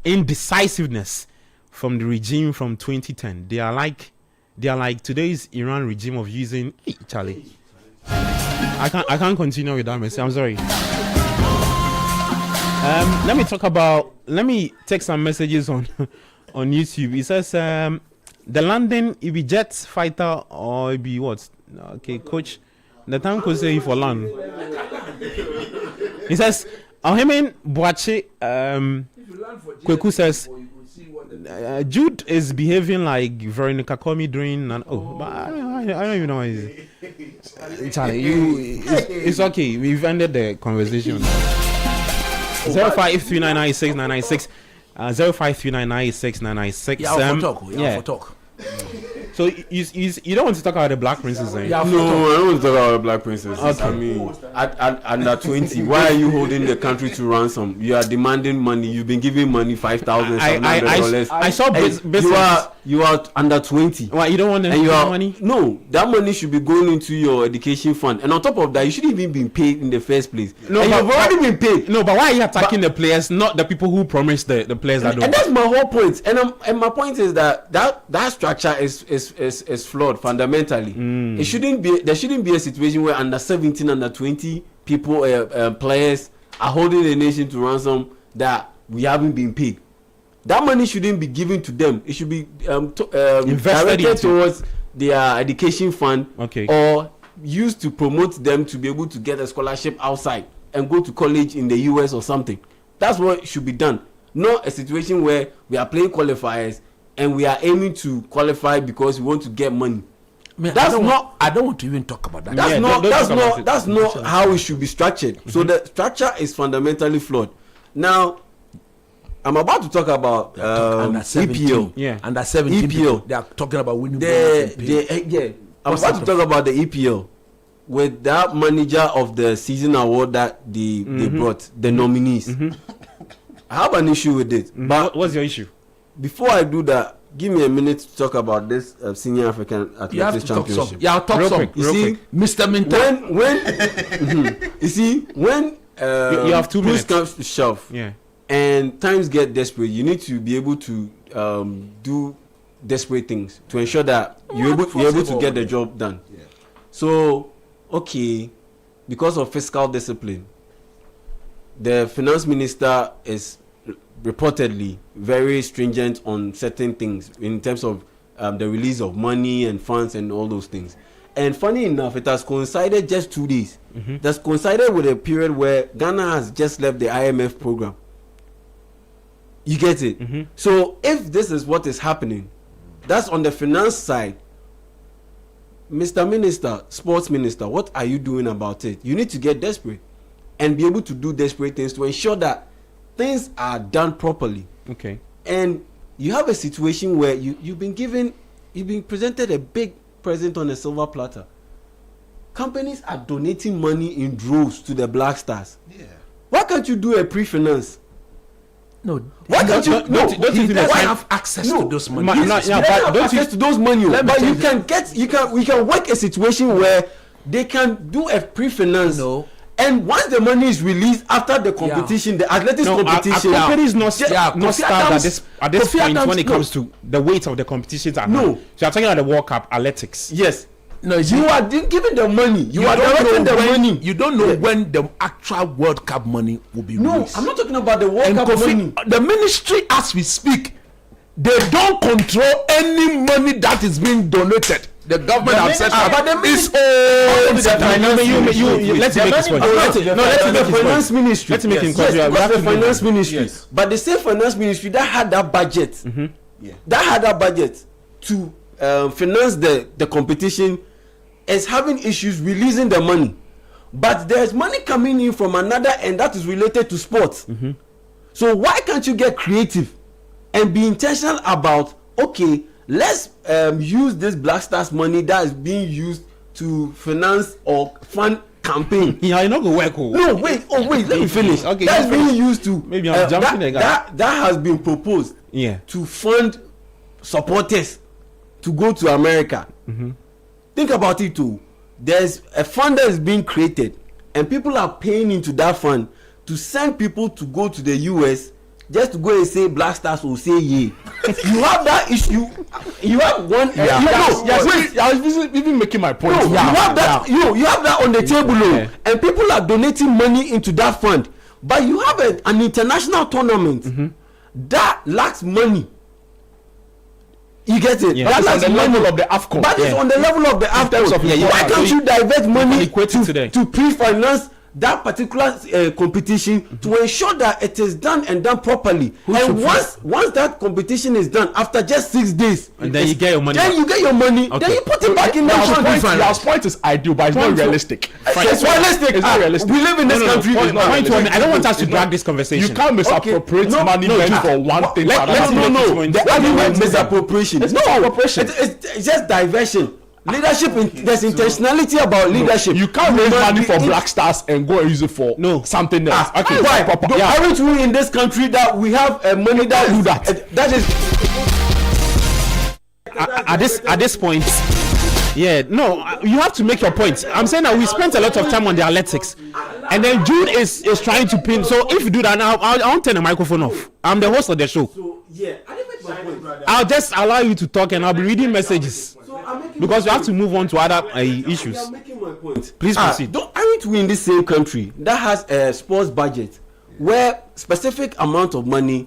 indecisiveness from the regime from 2010. They are like today's Iran regime of using. Hey, Charlie, I can't continue with that message. I'm sorry. Let me take some messages on YouTube. It says the London it be jet fighter or it be what? Okay, coach. The time could say for land. He says Ohemen Boache Kweku says Jude is behaving like Veronica Komi during but I don't even know what it is. Charlie, it's okay. We've ended the conversation. 05399696 05399696. Yeah, for talk. So you don't want to talk about the Black Princess, eh? No, I don't want to talk about the Black Princess. Okay. I mean, at under 20, why are you holding the country to ransom? You are demanding money. You've been giving money $5,700. I saw business. You are under 20. Why you don't want the money? No, that money should be going into your education fund. And on top of that, you shouldn't even be paid in the first place. No, and you've already been paid. No, but why are you attacking the players, not the people who promised the players that don't? And that's my whole point. And my point is that structure is flawed fundamentally. It shouldn't be. There shouldn't be a situation where under 17, under 20 people, players are holding the nation to ransom that we haven't been paid. That money shouldn't be given to them. It should be directed towards their education fund, or used to promote them to be able to get a scholarship outside and go to college in the US or something. That's what should be done. Not a situation where we are playing qualifiers and we are aiming to qualify because we want to get money. Man, I don't want to even talk about that. That's not how it should be structured. So the structure is fundamentally flawed. Now, I'm about to talk about under 17. EPL. Under 17 EPL. They are talking about winning. I'm about to talk about the EPL with that manager of the season award that they brought, the nominees. I have an issue with it. But what's your issue? Before I do that, give me a minute to talk about this Senior African Athletics Championship. Talk some. You see, Mr. Minta. You see, when you have 2 minutes. Push comes to shove. Yeah. And times get desperate. You need to be able to do desperate things to ensure that you're able to get the job done. Yeah. So, okay, because of fiscal discipline, the finance minister is reportedly very stringent on certain things in terms of the release of money and funds and all those things. And funny enough, it has coincided just 2 days. That's coincided with a period where Ghana has just left the IMF program. You get it? So if this is what is happening, that's on the finance side. Mr. Minister, Sports Minister, what are you doing about it? You need to get desperate and be able to do desperate things to ensure that things are done properly. Okay. And you have a situation where you've been presented a big present on a silver platter. Companies are donating money in droves to the Black Stars. Yeah. Why can't you do a pre-finance? No. Why can't you? Don't you think they have access to those money? Don't have access to those money. But we can work a situation where they can do a pre-finance. No. And once the money is released after the competition, the athletics competition, companies not start at this point when it comes to the weight of the competitions. So you're talking about the World Cup athletics. Yes. No, you are giving the money. You are directing the money. You don't know when the actual World Cup money will be released. No, I'm not talking about the World Cup money. The ministry, as we speak, they don't control any money that is being donated. The government has said but the its own. Let's make this point. The finance ministry. Let's make it the finance ministry. But the same finance ministry that had that budget, to finance the competition, is having issues releasing the money. But there's money coming in from another end that is related to sports. So why can't you get creative and be intentional about, okay, let's use this Black Stars money that is being used to finance or fund campaign. Yeah, you're not gonna work. No, wait, let me finish. Okay, that's being used to maybe I'm jumping again. That has been proposed. Yeah. To fund supporters to go to America. Think about it too. There's a fund that is being created, and people are paying into that fund to send people to go to the US. Just to go and say Black Stars will say yeah. You have that issue. You have one. I was even making my point. You have that. You have that on the table, and people are donating money into that fund. But you have an international tournament that lacks money. You get it? That is on the level of the AFCON. That is on the level of the AFCON. Why can't you divert money to pre-finance that particular competition to ensure that it is done and done properly? And once that competition is done, after just 6 days, and then you get your money. Then you put it back in the fund. Your point is ideal, but it's not realistic. It's realistic. It's not realistic. We live in this country. I don't want us to drag this conversation. You can't misappropriate money meant for one thing. No. The argument misappropriation. It's not appropriation. It's just diversion. Leadership, there's intentionality about leadership. You can't raise money for Black Stars and go and use it for something else. Okay, why? Aren't we in this country that we have money that do that? That is at this point. Yeah, no, you have to make your point. I'm saying that we spent a lot of time on the athletics, and then Jude is trying to pin. So if you do that now, I won't turn the microphone off. I'm the host of the show. So yeah, I didn't make my point. I'll just allow you to talk, and I'll be reading messages. Because we have to move on to other issues. I'm making my point. Please proceed. Aren't we in this same country that has a sports budget where specific amount of money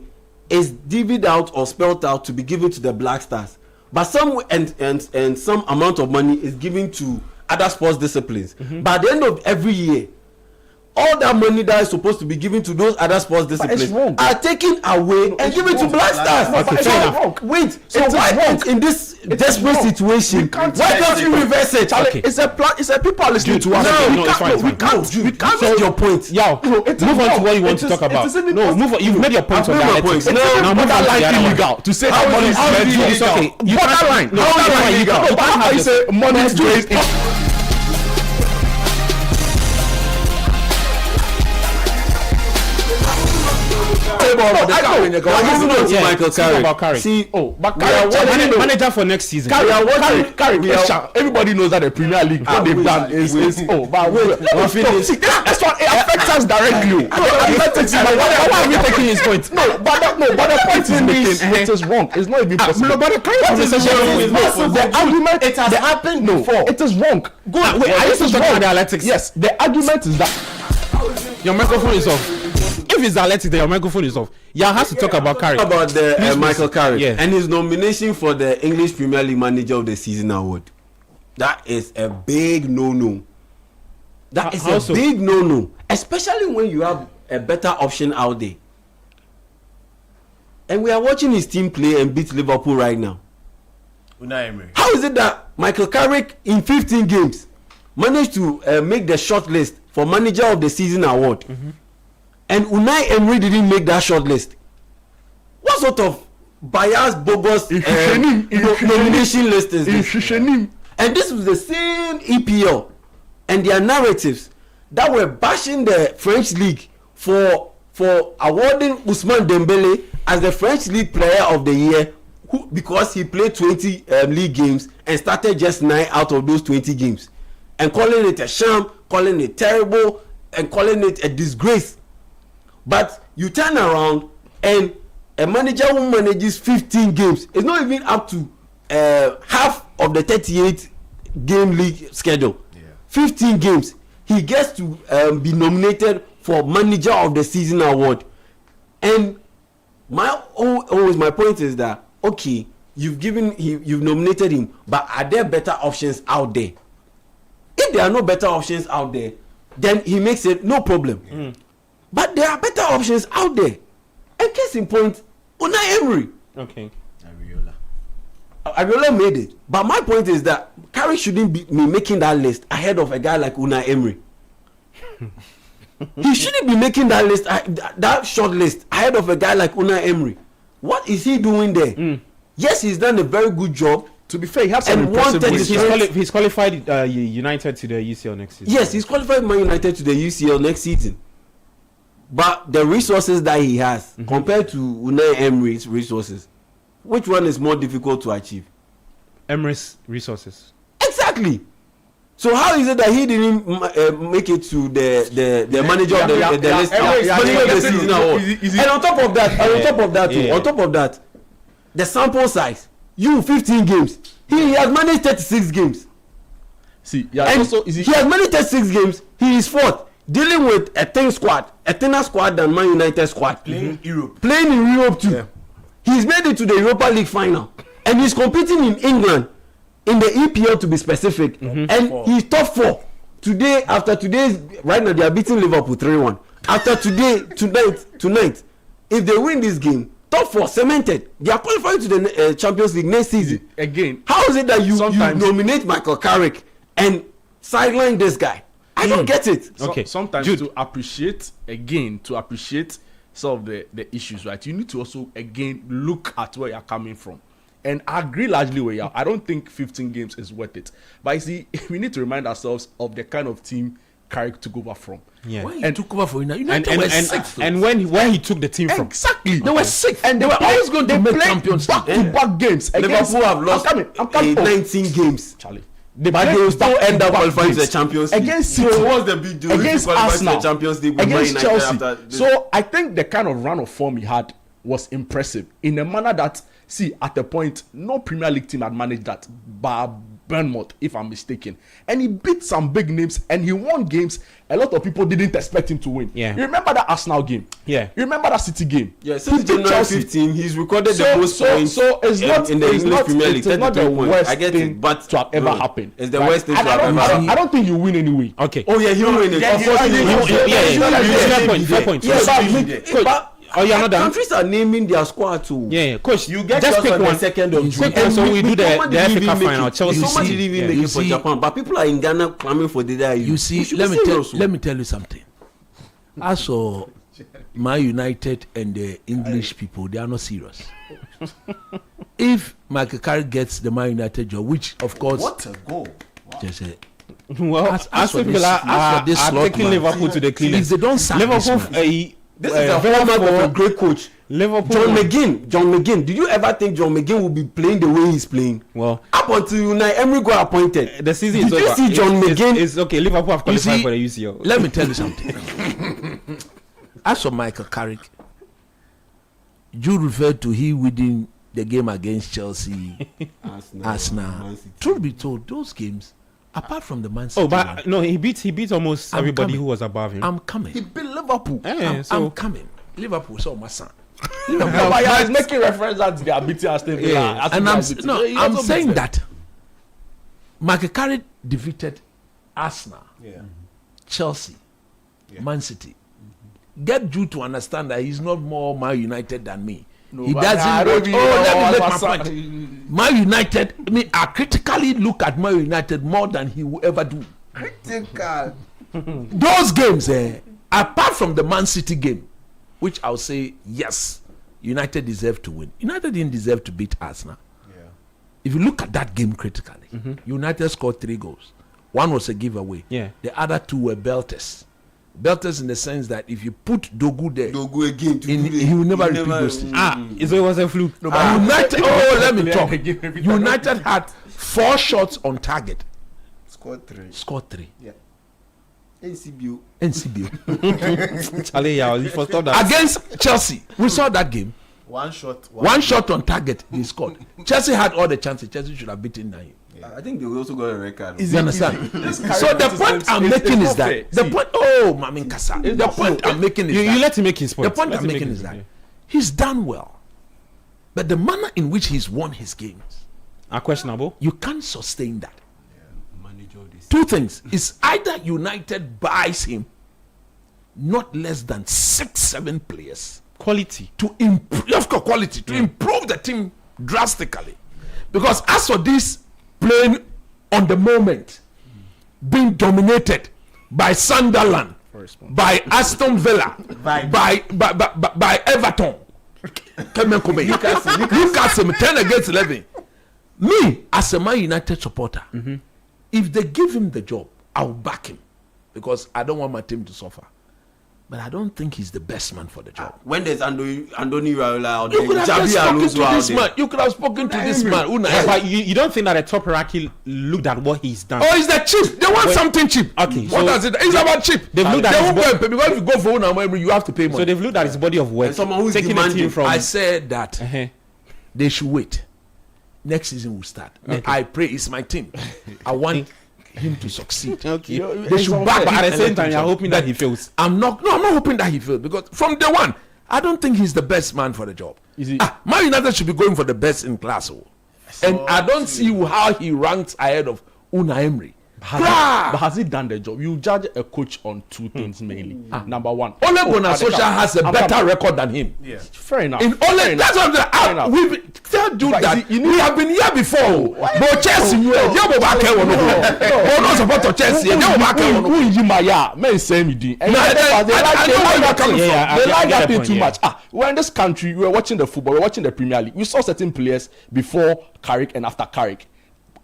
is divvied out or spelled out to be given to the Black Stars, but some and some amount of money is given to other sports disciplines? But at the end of every year, all that money that is supposed to be given to those other sports disciplines are taken away and given to Black Stars. Okay, fair enough. Wait, so why in this desperate situation, why can't you reverse it? Okay. It's a people are listening to us. We can't make your point. Yeah, move on to what you want to talk about. No, move on. You've made your point on the athletics. Now move on to the illegal. To say that money is okay. Borderline. How is illegal? How you say money is raised? Michael Carrick. See, but Carrick, manager for next season. Carrick. Everybody knows that the Premier League, what they've done is but wait, that's what it affects us directly. Why are we taking his point? No, but the point is making, it is wrong. It's not even possible. But the argument, it has happened before. It is wrong. Wait, are you still talking about the athletics? Yes, the argument is that your microphone is off. If it's athletics, then your microphone is off. Yeah, has to talk about Carrick. About the Michael Carrick and his nomination for the English Premier League Manager of the Season award. That is a big no-no. That is a big no-no, especially when you have a better option out there. And we are watching his team play and beat Liverpool right now. Unai Emery. How is it that Michael Carrick in 15 games managed to make the short list for Manager of the Season award, and Unai Emery didn't make that short list? What sort of biased, bogus nomination list is this? And this was the same EPL and their narratives that were bashing the French league for awarding Ousmane Dembele as the French league player of the year, because he played 20 league games and started just 9 out of those 20 games, and calling it a sham, calling it terrible, and calling it a disgrace. But you turn around and a manager who manages 15 games is not even up to half of the 38 game league schedule. 15 games, he gets to be nominated for Manager of the Season award. And my point is that, okay, you've nominated him, but are there better options out there? If there are no better options out there, then he makes it no problem. But there are better options out there. And case in point, Unai Emery. Okay. Ariola made it. But my point is that Carrick shouldn't be making that list ahead of a guy like Unai Emery. He shouldn't be making that list, that short list, ahead of a guy like Unai Emery. What is he doing there? Yes, he's done a very good job. To be fair, he has some impressive he's qualified United to the UCL next season. Yes, he's qualified Man United to the UCL next season. But the resources that he has compared to Unai Emery's resources, which one is more difficult to achieve? Emery's resources. Exactly. So how is it that he didn't make it to the manager of the list, manager of the season award? And on top of that, the sample size, 15 games. He has managed 36 games. See, he has managed 36 games. He is fourth, dealing with a thinner squad than Man United squad. Playing in Europe too. Yeah. He's made it to the Europa League final, and he's competing in England in the EPL, to be specific, and he's top 4 today. After today's, right now they are beating Liverpool 3-1. After tonight, if they win this game, top 4 cemented. They are qualifying to the Champions League next season. Again, how is it that you nominate Michael Carrick and sideline this guy? I don't get it. Okay, sometimes to appreciate some of the issues, right, you need to also again look at where you're coming from. And I agree largely where you are. I don't think 15 games is worth it. But you see, we need to remind ourselves of the kind of team Carrick took over from. Yeah. When he took over for United, were sixth. And when he took the team from. Exactly. They were sixth. And they were always going to make champions back-to-back games. Liverpool have lost 19 games. Charlie. But they will still end up qualifying to the Champions League. Against City. So what's the big deal? Against Arsenal. The Champions League against Chelsea. So I think the kind of run of form he had was impressive in a manner that, see, at a point, no Premier League team had managed that, bar Bournemouth, if I'm mistaken. And he beat some big names and he won games a lot of people didn't expect him to win. Yeah. You remember that Arsenal game? Yeah. You remember that City game? Yeah, since January 15, he's recorded the most points it's not, in the English Premier League. It's not the worst I get thing it, but to have ever happened. It's the worst thing to have ever happened. I don't think you win anyway. Okay. Oh yeah, he will win it. Fair point. Oh, you're not done. Countries are naming their squad too. Yeah, coach. You get just quick on the 2nd of June. And so we do the Africa final. Chelsea. So much did even make it for Japan, but people are in Ghana clamming for the day. You see, let me tell you something. I saw Man United and the English people, they are not serious. If Michael Carrick gets the Man United job, which of course, what a goal! Just well, as people are taking Liverpool to the cleaners. They don't sign Liverpool. This is a hallmark of a great coach. Liverpool. John McGinn. Did you ever think John McGinn would be playing the way he's playing? Well, up until Unai Emery got appointed. The season Did is you over. see John McGinn? It's okay. Liverpool have qualified for the UCL. Let me tell you something. As for Michael Carrick, you referred to he winning the game against Chelsea, Arsenal. Truth be told, those games, apart from the Man City, but no, he beat almost everybody who was above him. I'm coming. He beat Liverpool. I'm coming. Liverpool saw my son. He's making reference that they are beating Aston Villa. And I'm saying that Michael Carrick defeated Arsenal, Chelsea, Man City. Get you to understand that he's not more Man United than me. No, he doesn't watch. Let me make my point. Man United, I critically look at Man United more than he will ever do. Critical. Those games, apart from the Man City game, which I'll say yes, United deserved to win. United didn't deserve to beat Arsenal. Yeah. If you look at that game critically, United scored 3 goals. One was a giveaway. Yeah. The other 2 were belters. Belters in the sense that if you put Dogu there, he will never repeat those things. So it was a fluke. No, United, let me talk. United had 4 shots on target. Scored 3. Yeah. NCBO. Charlie, you forgot that. Against Chelsea, we saw that game. One shot on target, they scored. Chelsea had all the chances. Chelsea should have beaten 9. I think they also got a record. You understand? So the point I'm making is that the point I'm making is you let him make his point. The point I'm making is that he's done well, but the manner in which he's won his games are questionable. You can't sustain that. 2 things: is either United buys him not less than 6-7 players, quality to improve, quality to improve the team drastically, because as for this playing on the moment, being dominated by Sunderland, by Aston Villa, by Everton, Newcastle 10 against 11. Me as a Man United supporter, if they give him the job, I'll back him, because I don't want my team to suffer. But I don't think he's the best man for the job. When there's Andoni Raiola out there, you could have spoken to this man. You could have spoken to this man. But you don't think that the top hierarchy looked at what he's done? Oh, it's the cheap. They want something cheap. Okay, what does it? It's about cheap. They've looked at his body. Because if you go for Unai, you have to pay money. So they've looked at his body of work. And someone who's taking demanding from. I said that they should wait. Next season will start. Okay. I pray it's my team. I want him to succeed. Okay. They should back. But at the same time, you're hoping that he fails. I'm not hoping that he fails, because from day one, I don't think he's the best man for the job. Man United should be going for the best in class. And I don't see how he ranks ahead of Unai Emery. But has he done the job? You judge a coach on 2 things mainly. Number 1, Ole Gunnar Solskjaer has a better record than him. Yeah, fair enough. In Ole, that's what I'm saying. We tell you that we have been here before. But Chelsea, you go back here. No, no support of Chelsea. You go back here. Who is Maya? Men say me di. They like that thing too much. We're in this country. We were watching the football. We're watching the Premier League. We saw certain players before Carrick and after Carrick.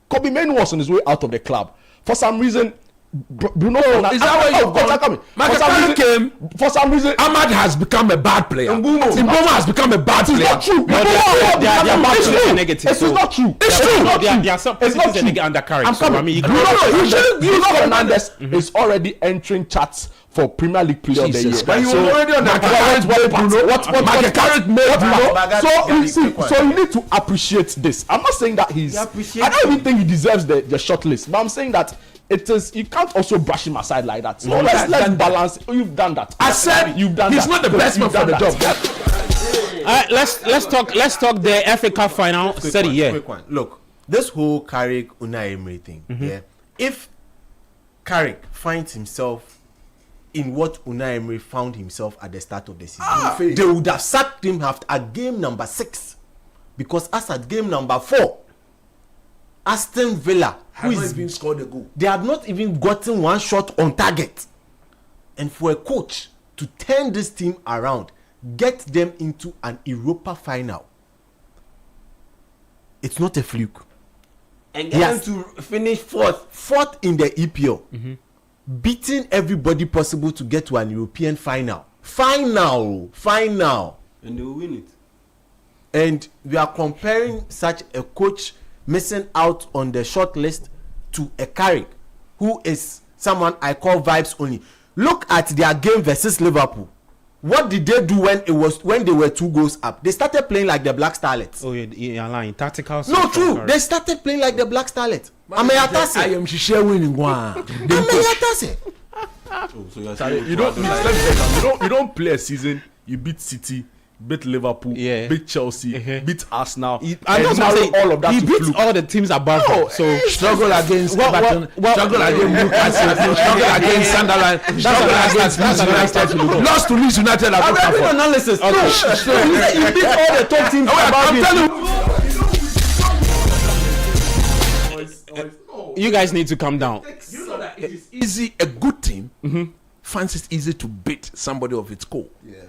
Kobe Mainoo was on his way out of the club. For some reason, Bruno is that why you came? For some reason, Ahmad has become a bad player. Mbeumo has become a bad player. It's not true. It's not true. It's true. There are some positives and under Carrick. Bruno Fernandes is already entering charts for Premier League Player of the Year. But you were already on what Carrick made Bruno. So you need to appreciate this. I'm not saying that I don't even think he deserves the shortlist, but I'm saying that it is, you can't also brush him aside like that. So let's balance. You've done that. I said you've done that. He's not the best man for the job. All right, let's talk the FA Cup final. Quick one. Look, this whole Carrick Unai Emery thing. Yeah, if Carrick finds himself in what Unai Emery found himself at the start of the season, they would have sacked him after game number 6, because as at game number 4, Aston Villa even scored a goal. They have not even gotten 1 shot on target. And for a coach to turn this team around, get them into an Europa final, it's not a fluke. And get them to finish fourth in the EPL, beating everybody possible to get to an European final. final, and they will win it. And we are comparing such a coach missing out on the short list to a Carrick, who is someone I call vibes only. Look at their game versus Liverpool. What did they do when they were 2 goals up? They started playing like the Black Starlets. Oh, you're lying. Tactical. No, true. They started playing like the Black Starlets. I am winning one. You don't play a season. You beat City, beat Liverpool, beat Chelsea, beat Arsenal. I know all of that. He beats all the teams above him. So struggle against Everton, struggle against Newcastle, struggle against Sunderland, struggle against Leeds United. Lost to Leeds United. I'm having analysis. Okay. No, you beat all the top teams above him. You guys need to calm down. You know that it is easy. A good team finds it easy to beat somebody of its core. Yeah.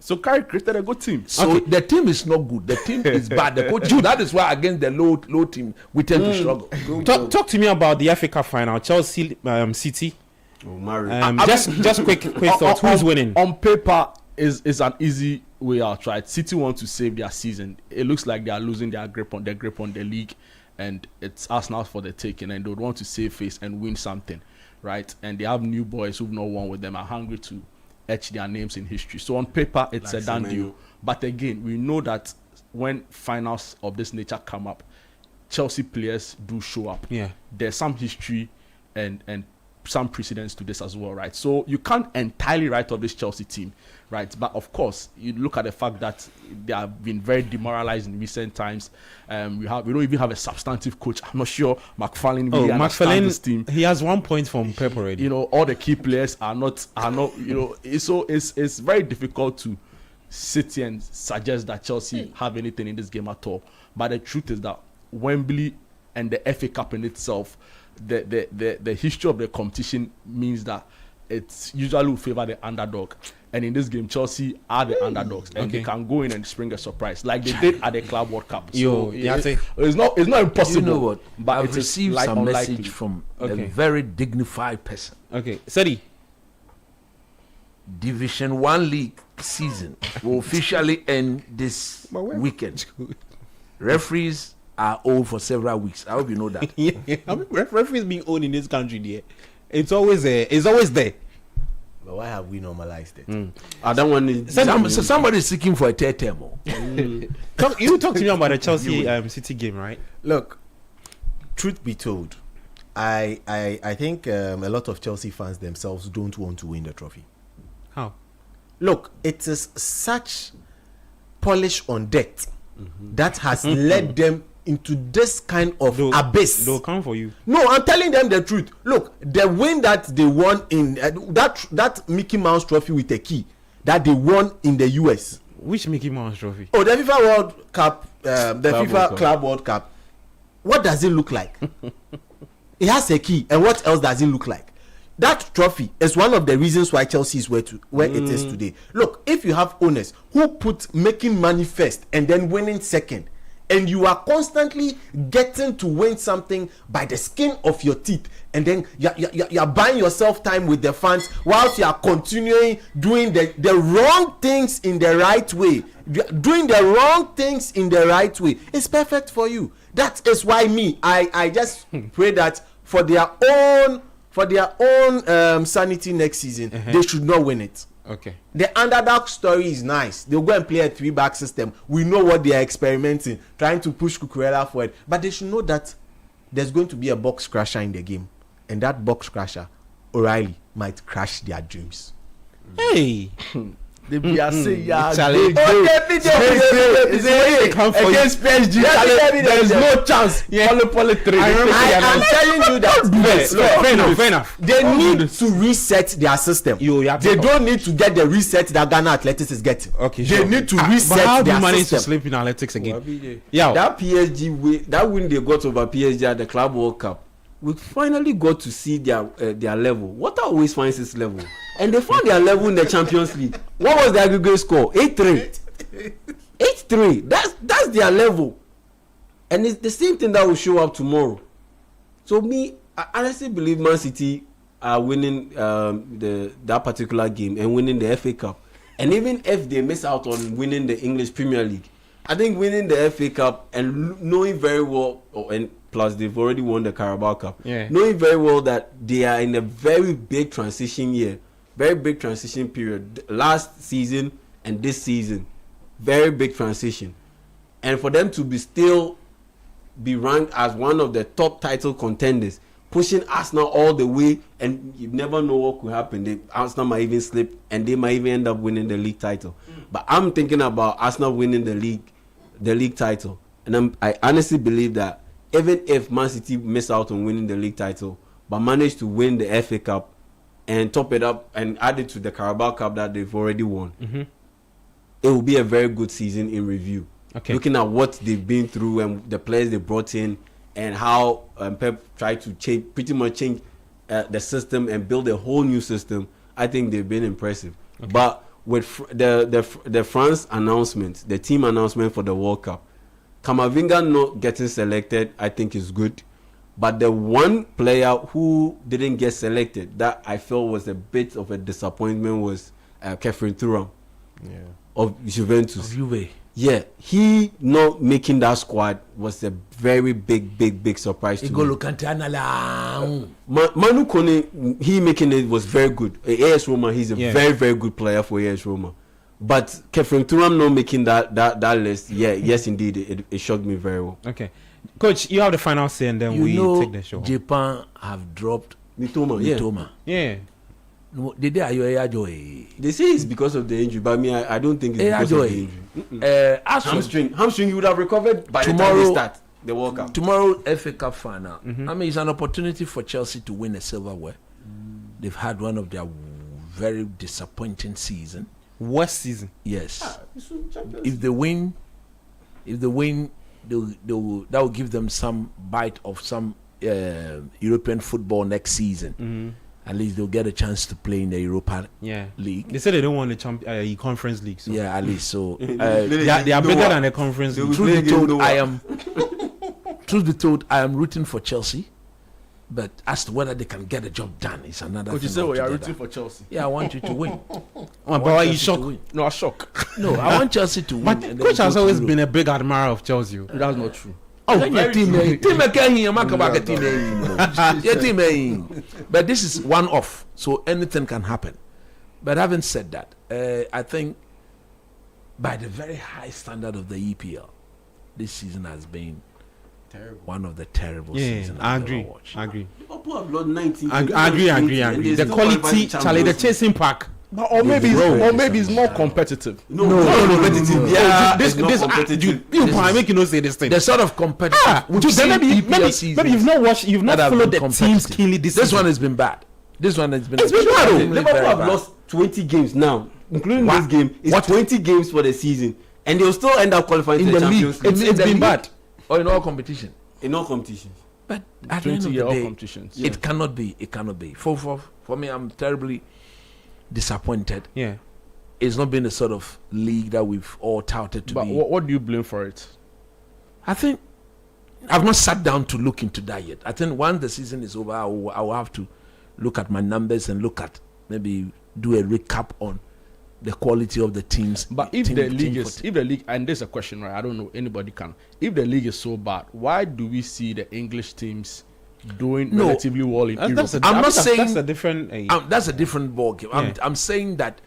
So Carrick created a good team. So the team is not good. The team is bad. The coach. That is why against the low team we tend to struggle. Talk to me about the FA Cup final. Chelsea, City. Just quick thoughts. Who's winning? On paper is an easy way out, right? City want to save their season. It looks like they are losing their grip on the league, and it's Arsenal for the taking, and they would want to save face and win something, right? And they have new boys who've not won with them, are hungry to etch their names in history. So on paper, it's like a done deal. But again, we know that when finals of this nature come up, Chelsea players do show up. Yeah. There's some history and some precedence to this as well, right? So you can't entirely write off this Chelsea team, right? But of course, you look at the fact that they have been very demoralized in recent times. We don't even have a substantive coach. I'm not sure McFarlane really understands this team. He has 1 point from Pep already. You know, all the key players are not. You know, so it's very difficult to sit here and suggest that Chelsea have anything in this game at all. But the truth is that Wembley and the FA Cup in itself, the history of the competition means that it's usually will favor the underdog. And in this game, Chelsea are the underdogs, and they can go in and spring a surprise like they did at the Club World Cup. So it's not impossible. You know what? But I've received some message from a very dignified person. Okay, Sadi. Division 1 league season will officially end this weekend. Referees are old for several weeks. I hope you know that. I mean, referees being owned in this country, there. It's always there. It's always there. But why have we normalized it? I don't want to. Somebody is seeking for a third term. You talk to me about the Chelsea City game, right? Look, truth be told, I think a lot of Chelsea fans themselves don't want to win the trophy. How? Look, it is such polish on debt that has led them into this kind of abyss. They'll come for you. No, I'm telling them the truth. Look, the win that they won in that Mickey Mouse trophy with a key that they won in the US. Which Mickey Mouse trophy? Oh, the FIFA World Cup, FIFA Club World Cup. What does it look like? It has a key, and what else does it look like? That trophy is one of the reasons why Chelsea is where it is today. Look, if you have owners who put making money first and then winning second, and you are constantly getting to win something by the skin of your teeth, and then you're buying yourself time with the fans whilst you are continuing doing the wrong things in the right way. Doing the wrong things in the right way is perfect for you. That is why I just pray that for their own sanity next season, they should not win it. Okay. The underdog story is nice. They'll go and play a 3-back system. We know what they are experimenting, trying to push Cucurella forward. But they should know that there's going to be a box crasher in the game. And that box crasher, O'Reilly, might crash their dreams. Hey! They be saying, yeah, against PSG. There's no chance. I am telling you that. Fair enough. They need to reset their system. They don't need to get the reset that Ghana Athletics is getting. Okay, they need to reset but how do their you manage system. to sleep in Athletics again? Yeah, that PSG that win they got over PSG at the Club World Cup, we finally got to see their level. What always finds its level, and they found their level in the Champions League. What was the aggregate score? 8-3. 8-3. That's their level, and it's the same thing that will show up tomorrow. So I honestly believe Man City are winning that particular game and winning the FA Cup. And even if they miss out on winning the English Premier League, I think winning the FA Cup and knowing very well, and plus they've already won the Carabao Cup, knowing very well that they are in a very big transition year, very big transition period. Last season and this season, very big transition. And for them to be ranked as one of the top title contenders, pushing Arsenal all the way, and you never know what could happen. Arsenal might even slip, and they might even end up winning the league title. But I'm thinking about Arsenal winning the league title, and I honestly believe that even if Man City miss out on winning the league title, but manage to win the FA Cup and top it up and add it to the Carabao Cup that they've already won, it will be a very good season in review. Okay. Looking at what they've been through and the players they brought in, and how Pep tried to pretty much change the system and build a whole new system, I think they've been impressive. Okay. But with the France announcement, the team announcement for the World Cup, Camavinga not getting selected, I think is good. But the one player who didn't get selected that I felt was a bit of a disappointment was Kefren Thuram of Juventus. Yeah, he not making that squad was a very big surprise to me. Manu Kone, he making it was very good. AS Roma, he's a very good player for AS Roma. But Kefren Thuram not making that list, yes indeed, it shocked me very well. Okay. Coach, you have the final say and then we take the show. Japan have dropped Mitoma. Yeah. No, they say it's because of the injury, but I don't think it's because of the injury. Hamstring, you would have recovered by the time they start the World Cup. Tomorrow, FA Cup final. I mean, it's an opportunity for Chelsea to win a silverware. They've had one of their very disappointing season. Worst season? Yes. If they win, that will give them some bite of some European football next season. At least they'll get a chance to play in the Europa League. They said they don't want the Conference League. So. Yeah, at least so. They are better than the Conference League. Truth be told, I am rooting for Chelsea. But as to whether they can get the job done is another thing. You say you are rooting for Chelsea? Yeah, I want you to win. But are you shocked? No, I'm shocked. No, I want Chelsea to win. But Coach has always been a big admirer of Chelsea. That's not true. But this is one off, so anything can happen. But having said that, I think by the very high standard of the EPL, this season has been terrible. One of the terrible seasons I agree. Liverpool have lost 19. I agree. The quality, Charlie, the chasing pack. Or maybe it's more competitive. No, competitive. Yeah, this competitive. You make you know say this thing. The sort of competitive. Maybe you've not watched, you've not followed the teams keenly. This one has been bad. It's been bad. Liverpool have lost 20 games now, including this game. It's 20 games for the season, and they'll still end up qualifying to the Champions League. It's been bad. Or in all competition. In all competitions. But at the end of the day, it cannot be. It cannot be. For me, I'm terribly disappointed. Yeah, it's not been the sort of league that we've all touted to be. But what do you blame for it? I think I've not sat down to look into that yet. I think once the season is over, I will have to look at my numbers and look at maybe do a recap on the quality of the teams. But if the league, and there's a question, right? I don't know, anybody can. If the league is so bad, why do we see the English teams doing relatively well in Europe? I'm not saying that's a different. That's a different ballgame. I'm saying that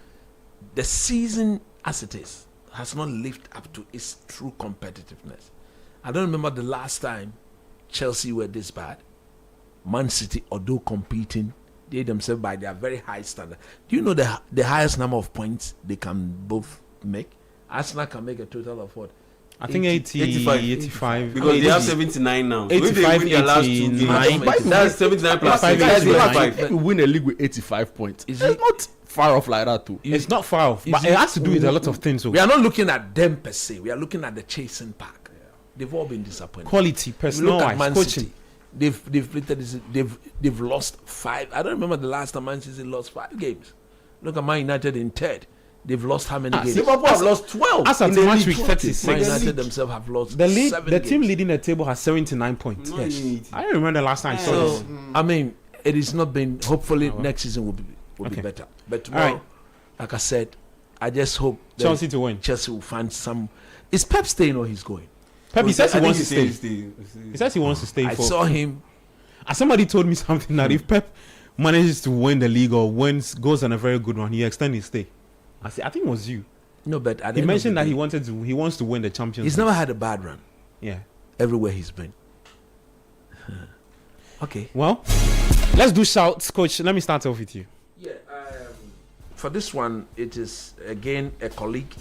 the season as it is has not lived up to its true competitiveness. I don't remember the last time Chelsea were this bad. Man City, although competing, they themselves by their very high standard. Do you know the highest number of points they can both make? Arsenal can make a total of what? I think 85. Because they have 79 now. 85, 89. That's 79 plus 85. If you win a league with 85 points, it's not far off like that too. It's not far off, but it has to do with a lot of things. We are not looking at them per se. We are looking at the chasing pack. They've all been disappointed. Quality, personal-wise, coaching. They've lost 5. I don't remember the last time Man City lost 5 games. Look at Man United in third. They've lost how many games? Liverpool have lost 12. As at match week 36. Man United themselves have lost the lead. 7 the games. team leading the table has 79 points. Yes. I don't remember the last time I saw this. I mean, it is not been. Hopefully, next season will be better. But tomorrow, like I said, I just hope Chelsea to win. Chelsea will find some. Is Pep staying or he's going? Pep, he says he wants to stay. He says he wants to stay. I saw him. Somebody told me something that if Pep manages to win the league or goes on a very good one, he extends his stay. I think it was you. No, but he mentioned that he wants to win the Champions League. He's never had a bad run. Yeah. Everywhere he's been. Okay. Well, let's do shouts, Coach. Let me start off with you. Yeah. For this one, it is again a colleague.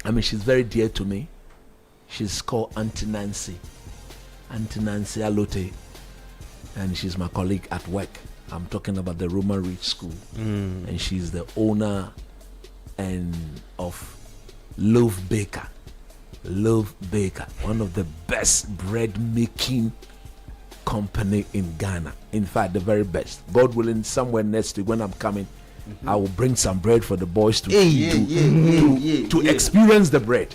I mean, she's very dear to me. She's called Auntie Nancy Alote, and she's my colleague at work. I'm talking about the Roman Reach School, and she's the owner and of Love Baker, one of the best bread making company in Ghana. In fact, the very best. God willing, somewhere next week when I'm coming, I will bring some bread for the boys to experience the bread.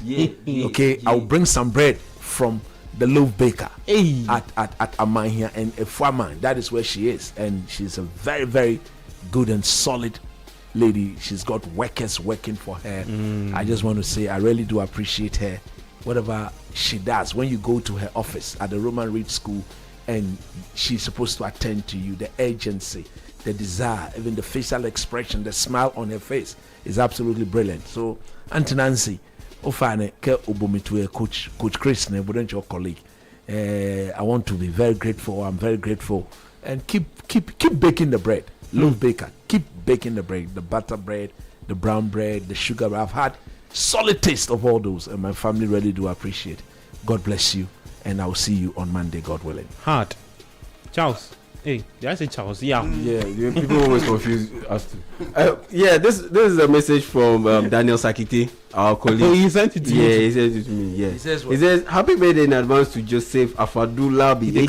I will bring some bread from the Love Baker at Amman here, and a farmer. That is where she is, and she's a very, very good and solid lady. She's got workers working for her. I just want to say I really do appreciate her. Whatever she does, when you go to her office at the Roman Reach School, and she's supposed to attend to you, the urgency, the desire, even the facial expression, the smile on her face is absolutely brilliant. So, Auntie Nancy, Coach Chris, your colleague. I want to be very grateful. I'm very grateful, and keep baking the bread. Love Baker, keep baking the bread, the butter bread, the brown bread, the sugar. I've had solid taste of all those, and my family really do appreciate. God bless you, and I'll see you on Monday, God willing. Hard, Charles. Hey, did I say Charles? Yeah. Yeah, people always confuse us. This is a message from Daniel Sakiti, our colleague. Oh, he sent it to you? Yeah, he sent it to me. Yeah. He says happy birthday in advance to Joseph Afadulabi. They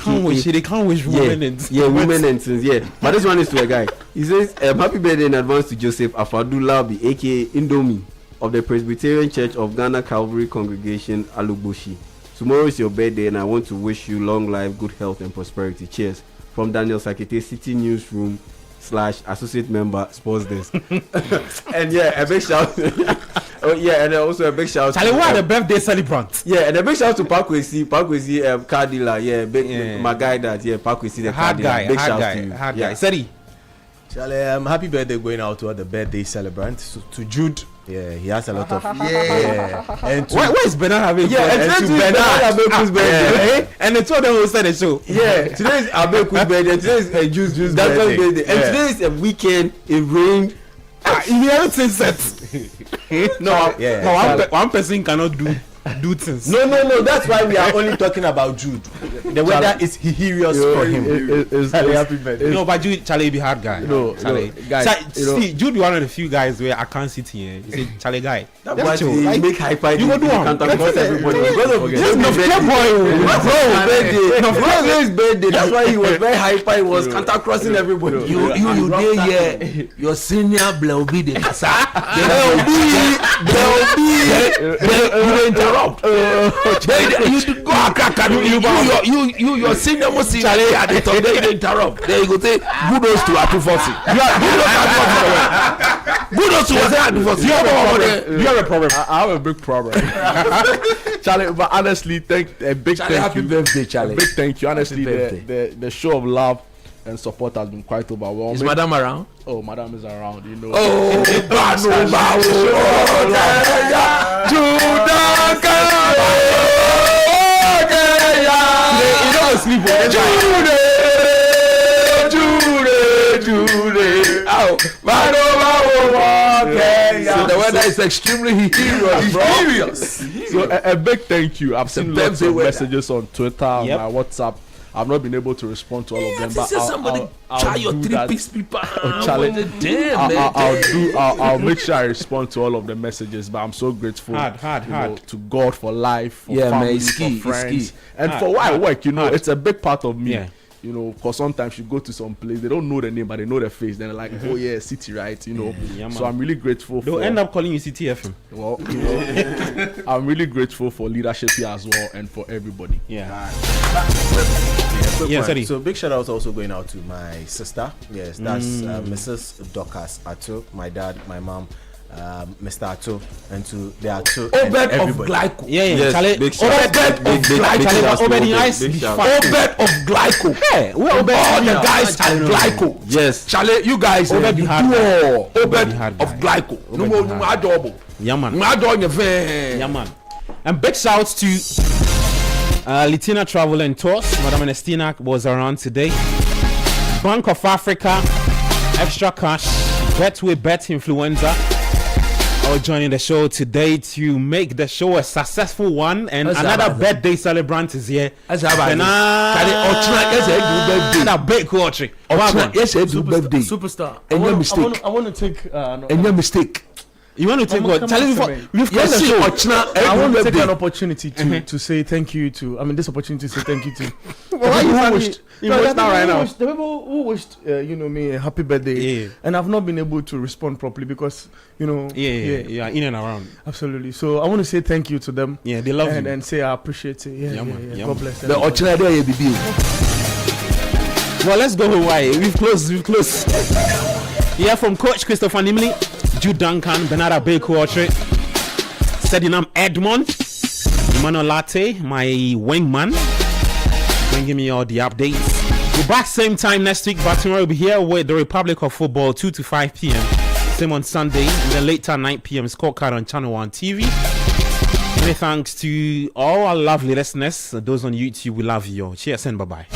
can't wish women and women and sins. Yeah, but this one is to a guy. He says happy birthday in advance to Joseph Afadulabi, aka Indomie, of the Presbyterian Church of Ghana Calvary Congregation, Alubushi. Tomorrow is your birthday, and I want to wish you long life, good health, and prosperity. Cheers. From Daniel Sakite, City Newsroom / Associate Member, Sports Desk. And a big shout. And also a big shout. Charlie, what are the birthday celebrants? Yeah, and a big shout to Parkwesi, car dealer. My guy that, Parkwesi, the car dealer. Big shout to you. Hard guy. Seri. Charlie, happy birthday going out to all the birthday celebrants. To Jude, he has a lot of and to, where is Bernard having and to Bernard birthday, and the two of them will start the show. Today is Abeku's birthday, today is Jude's birthday, and today is a weekend. It rained. You haven't seen sets. One person cannot do things. No. That's why we are only talking about Jude. The weather is hilarious for him. Happy birthday. No, but Jude, Charlie, be hard guy. Guys. See, Jude be one of the few guys where I can't sit here. He's a Charlie guy. That's true. Make high five. You go do one. Everybody. His birthday. That's why he was very hyper. He was counter crossing everybody. You there here. Your senior will be the kasa. They'll be. Interrupt. You go you your senior must see at the top. They interrupt. There you go. Say kudos to Atufosi. Kudos to Atufosi. You have a problem. I have a big problem. Charlie, but honestly, a big Charlie, thank happy you. Birthday, Charlie. A big thank you. Honestly, the show of love and support has been quite overwhelming. Is Madam around? Oh, Madam is around, you know. So the weather is extremely serious. So a big thank you. I've seen lots of messages on Twitter, on my WhatsApp. I've not been able to respond to all of them, but I'll your three-piece people. I'll make sure I respond to all of the messages. But I'm so grateful to God for life, for family, for friends, and for why I work. You know, it's a big part of me. You know, because sometimes you go to some place, they don't know the name, but they know the face. Then they're like, oh yeah, City, right? You know, so I'm really grateful. They'll end up calling you Citi FM. Well, you know, I'm really grateful for leadership here as well, and for everybody. So big shout out also going out to my sister. Yes, that's Mrs. Dorcas Atto, my dad, my mom, Mr. Atto, and to the Atto Obed and of everybody. Glyco. Yeah, yeah. Yes, Charlie, big shout. Obed of Glyco. Obed of Glyco. Hey, we're All Obed. the guys at Glyco. Yes. Charlie, you guys. Obed you hard do guy. all. Obed hard of guy. Glyco. No more, no more double. Yeah, man. No more your van. Yeah, man. And big shouts to Litina Travel and Tours. Madam Ernestina was around today. Bank of Africa, Extra Cash, Betway Bet Influenza, all joining the show today to make the show a successful one. And another birthday celebrant is here. Another big country. Yes, it's your birthday. Superstar. And your mistake. I want to take. And your mistake. You want to take what? Tell us we've got Yes, the show. I want to take an opportunity to say thank you to. I mean, this opportunity to say thank you to. The people who wished me a happy birthday, and I've not been able to respond properly because Yeah, in and around. Absolutely. So I want to say thank you to them. Yeah, they love you and say I appreciate it. Yeah. God bless them. Well, let's go Hawaii. We've closed. Yeah, from Coach Christopher Nimley, Jude Duncan, Bernard Abeku, Sedinam Edmond, Emmanuel Latte, my wingman, bringing me all the updates. We're back same time next week, but tomorrow we'll be here with the Republic of Football 2 to 5 p.m. Same on Sunday, and then later 9 p.m. scorecard on Channel 1 TV. Many thanks to all our lovely listeners. Those on YouTube, we love you all. Cheers and bye-bye.